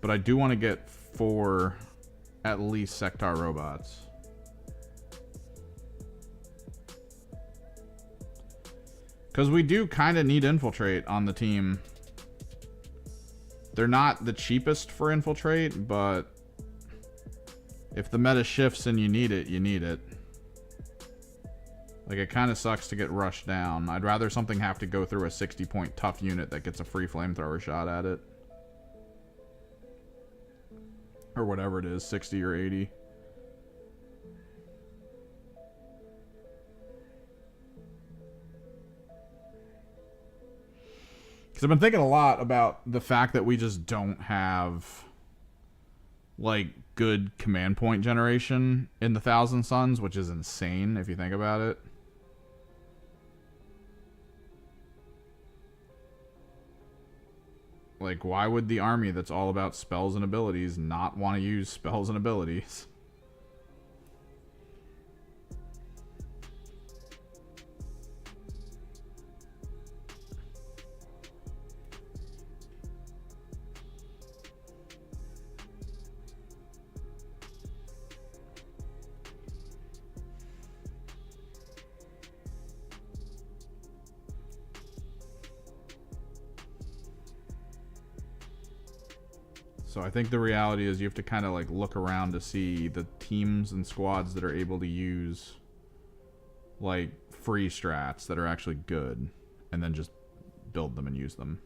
But I do want to get 4, at least, Sectar robots. Because we do kind of need Infiltrate on the team. They're not the cheapest for Infiltrate, but if the meta shifts and you need it, you need it. Like, it kind of sucks to get rushed down. I'd rather something have to go through a 60-point tough unit that gets a free flamethrower shot at it. Or whatever it is, 60 or 80. Because I've been thinking a lot about the fact that we just don't have, like, good command point generation in the Thousand Suns, which is insane if you think about it. Like, why would the army that's all about spells and abilities not want to use spells and abilities? So I think the reality is you have to kind of like look around to see the teams and squads that are able to use like free strats that are actually good, and then just build them and use them.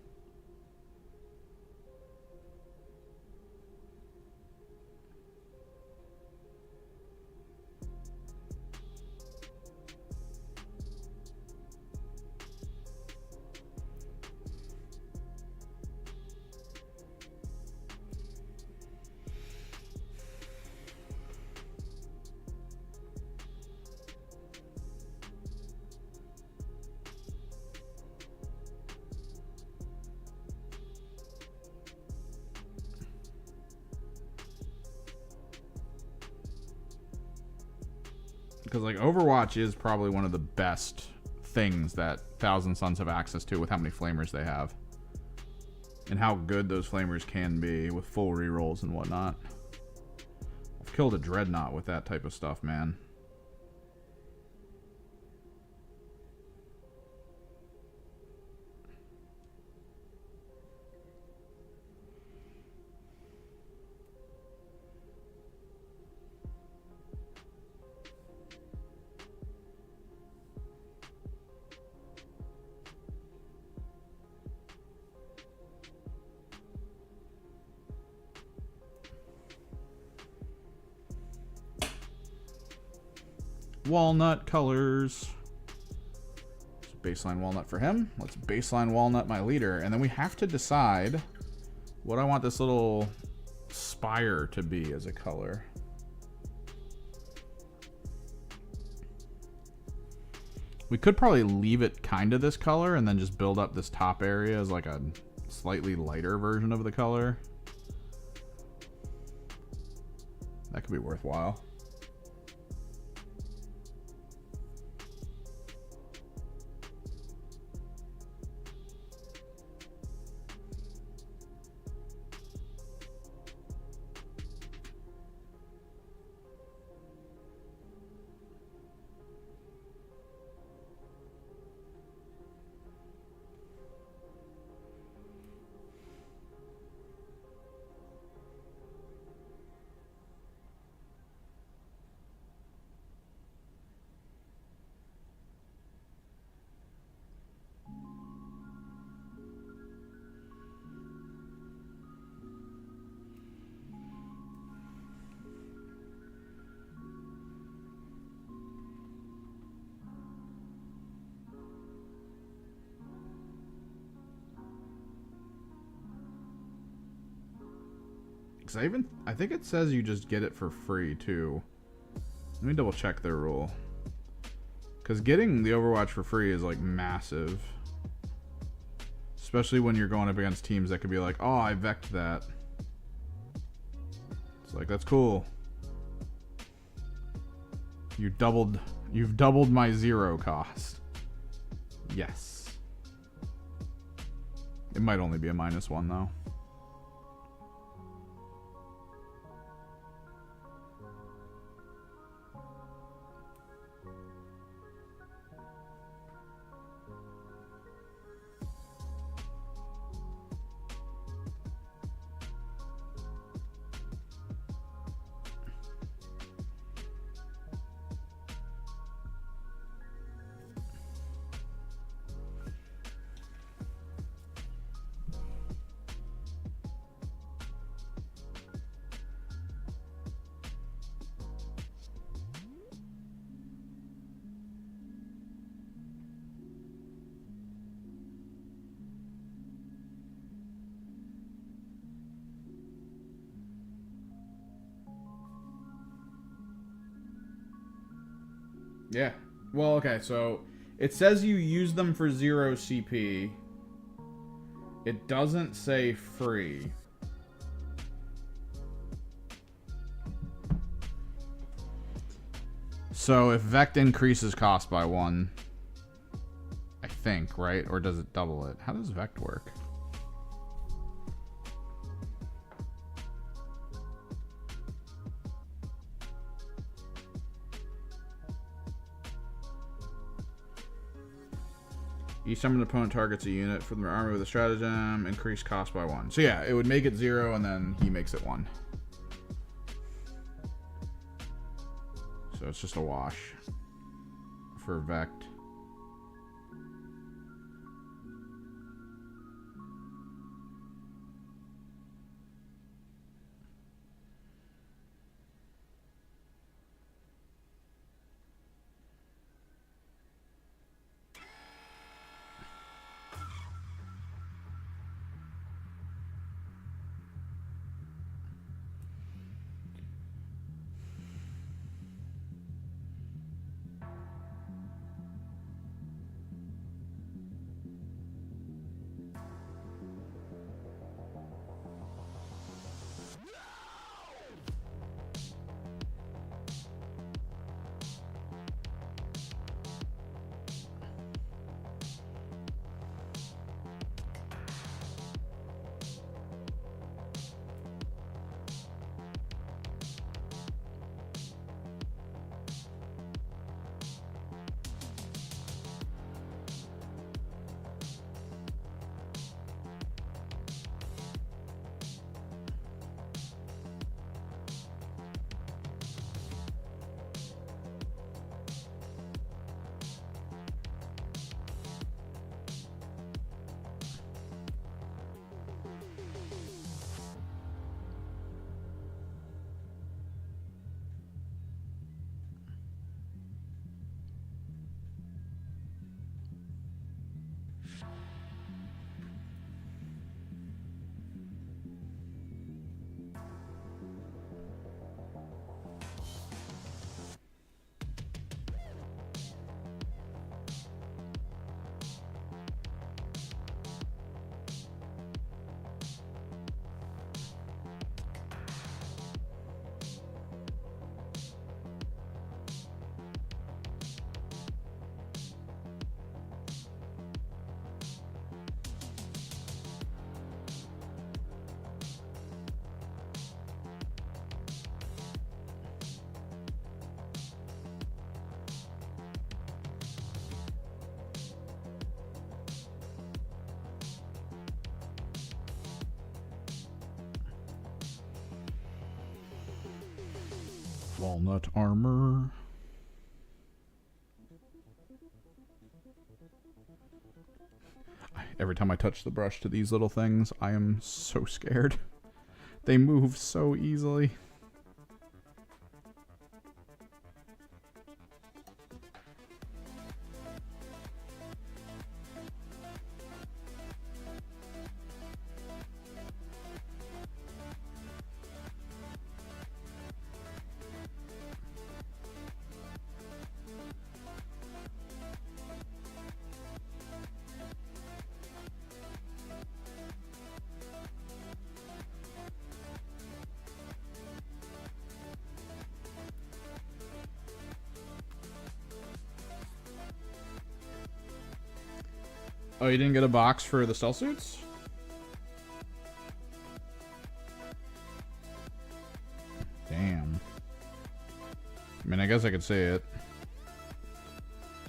Because, like, Overwatch is probably one of the best things that Thousand Suns have access to with how many flamers they have. And how good those flamers can be with full rerolls and whatnot. I've killed a Dreadnought with that type of stuff, man. Walnut colors. Baseline walnut for him. Let's baseline walnut my leader. And then we have to decide what I want this little spire to be as a color. We could probably leave it kind of this color and then just build up this top area as like a slightly lighter version of the color. That could be worthwhile. I think it says you just get it for free too. Let me double check their rule. Because getting the Overwatch for free is like massive. Especially when you're going up against teams that could be like, oh, I vec'd that. It's like, that's cool. You've doubled my 0 cost. Yes. It might only be a -1 though. Yeah. Well, okay, so it says you use them for 0 CP. It doesn't say free. So if Vect increases cost by 1, I think, right? Or does it double it? How does Vect work? Each time an opponent targets a unit from their army with a stratagem, increase cost by 1. So yeah, it would make it 0 and then he makes it 1. So it's just a wash for Vect. Walnut armor. Every time I touch the brush to these little things, I am so scared. They move so easily. Oh, you didn't get a box for the stealth suits? Damn. I mean, I guess I could say it.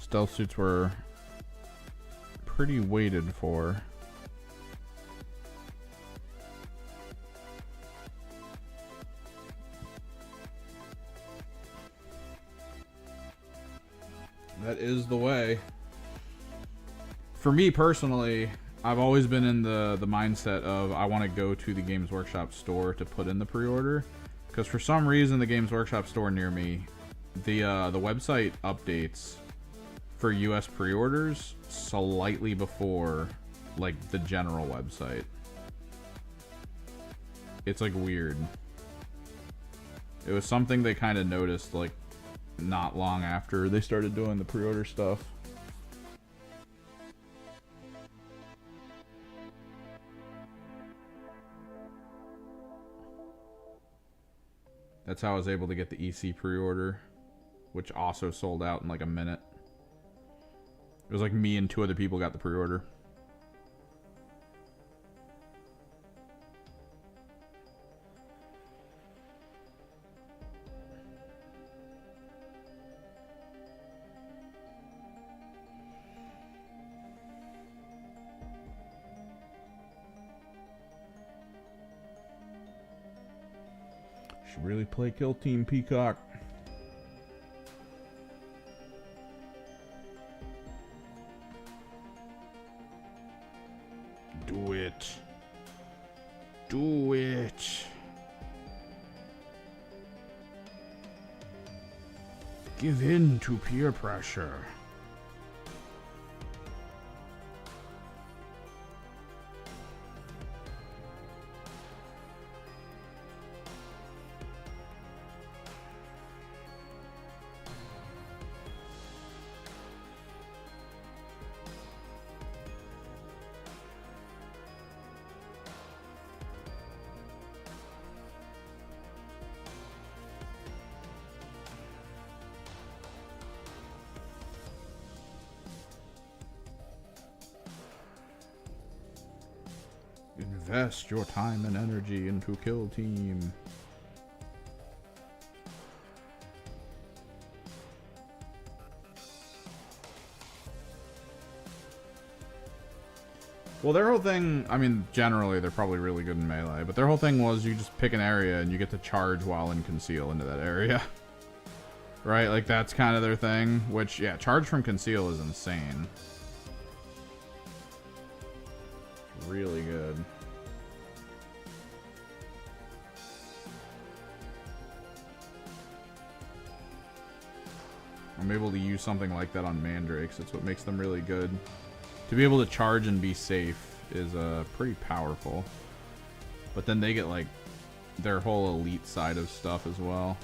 Stealth suits were pretty weighted for. That is the way. For me personally, I've always been in the mindset of I want to go to the Games Workshop store to put in the pre-order, because for some reason the Games Workshop store near me, the website updates for US pre-orders slightly before like the general website. It's like weird. It was something they kind of noticed like not long after they started doing the pre-order stuff. That's how I was able to get the EC pre-order, which also sold out in like a minute. It was like me and 2 other people got the pre-order. Should really play Kill Team Peacock. Do it. Do it. Give in to peer pressure. Invest your time and energy into Kill Team. Well, their whole thing, I mean, generally they're probably really good in melee, but their whole thing was you just pick an area and you get to charge while in conceal into that area. Right? Like, that's kind of their thing, which, yeah, charge from conceal is insane. Really good. I'm able to use something like that on mandrakes. It's what makes them really good. To be able to charge and be safe is pretty powerful. But then they get like their whole elite side of stuff as well.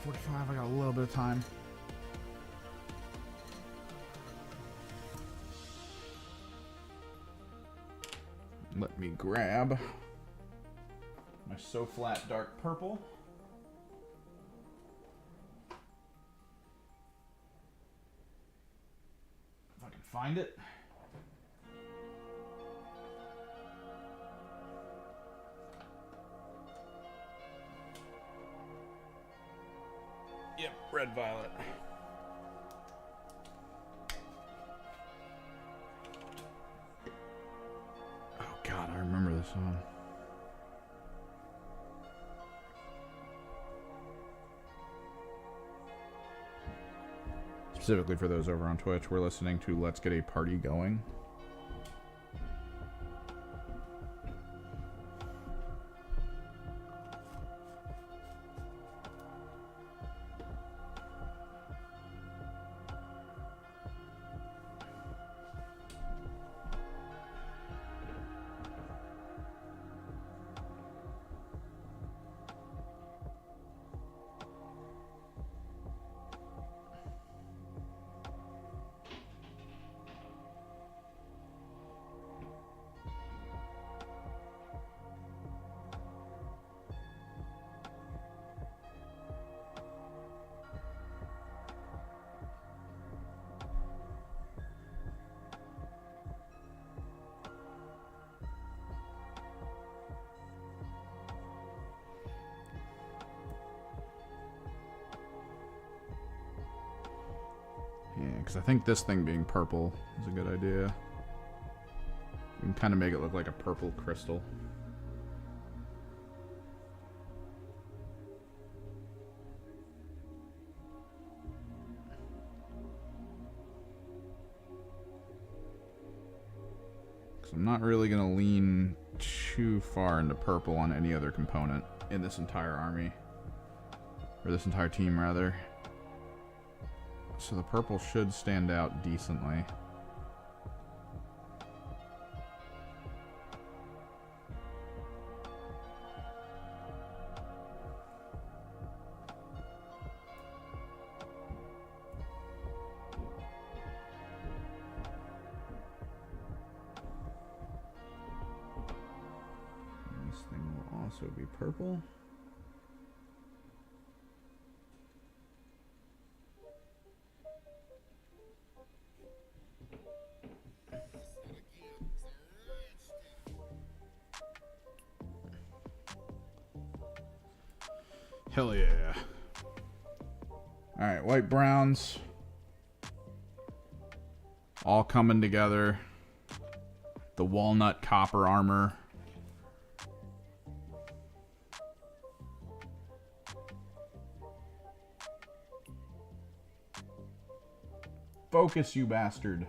.45, I got a little bit of time. Let me grab my So Flat Dark Purple. If I can find it. Yep, Red Violet. Oh God, I remember this song. Specifically for those over on Twitch, we're listening to Let's Get a Party Going. Because I think this thing being purple is a good idea. You can kind of make it look like a purple crystal. Because I'm not really going to lean too far into purple on any other component in this entire army. Or this entire team, rather. So the purple should stand out decently. And this thing will also be purple. Hell yeah. Alright, white browns. All coming together. The walnut copper armor. Focus, you bastard.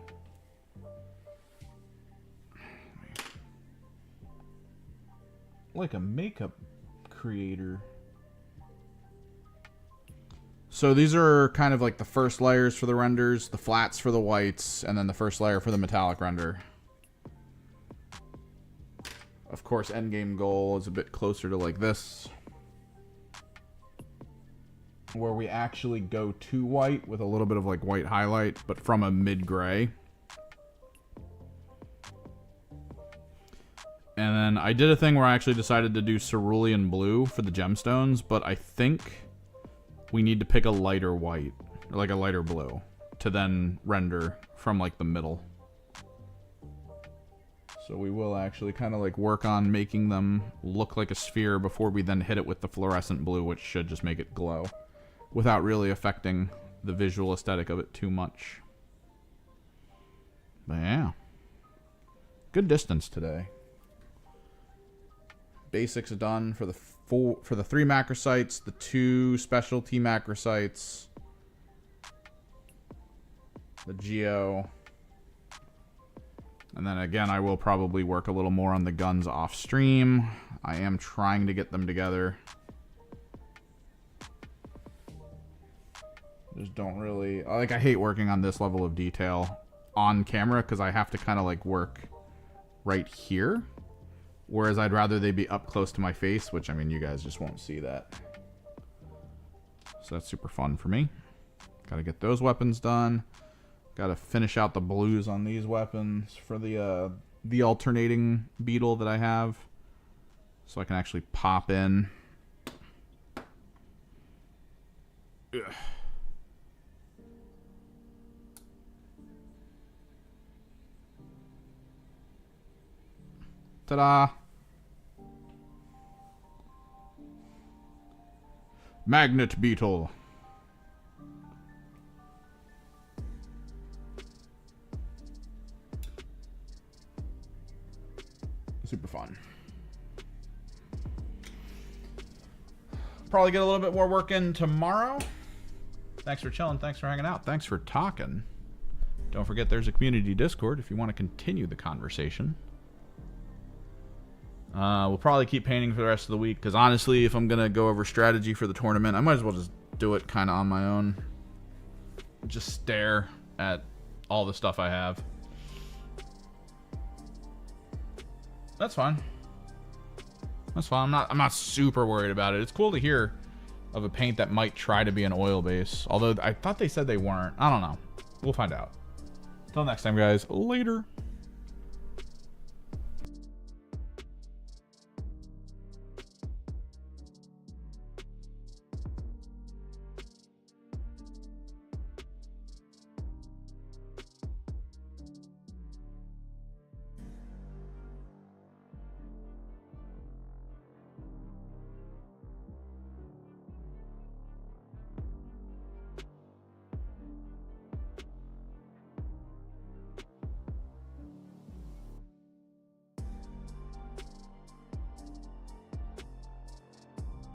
Like a makeup creator. So these are kind of like the first layers for the renders, the flats for the whites, and then the first layer for the metallic render. Of course, endgame goal is a bit closer to like this, where we actually go to white with a little bit of like white highlight, but from a mid-gray. And then I did a thing where I actually decided to do cerulean blue for the gemstones, but I think we need to pick a lighter white, or like a lighter blue, to then render from like the middle. So we will actually kind of like work on making them look like a sphere before we then hit it with the fluorescent blue, which should just make it glow without really affecting the visual aesthetic of it too much. But yeah, good distance today. Basics done for the 3 macrosites, the 2 specialty macrosites, the geo, and then again I will probably work a little more on the guns off stream. I am trying to get them together. Just don't really like, I hate working on this level of detail on camera because I have to kind of like work right here. Whereas I'd rather they be up close to my face, which, I mean, you guys just won't see that. So that's super fun for me. Got to get those weapons done. Got to finish out the blues on these weapons for the alternating beetle that I have. So I can actually pop in. Ugh. Ta-da! Magnet beetle. Super fun. Probably get a little bit more work in tomorrow. Thanks for chilling. Thanks for hanging out. Thanks for talking. Don't forget there's a community Discord if you want to continue the conversation. We'll probably keep painting for the rest of the week, because honestly, if I'm going to go over strategy for the tournament, I might as well just do it kind of on my own. Just stare at all the stuff I have. That's fine. That's fine. I'm not super worried about it. It's cool to hear of a paint that might try to be an oil base, although I thought they said they weren't. I don't know. We'll find out. Till next time, guys. Later.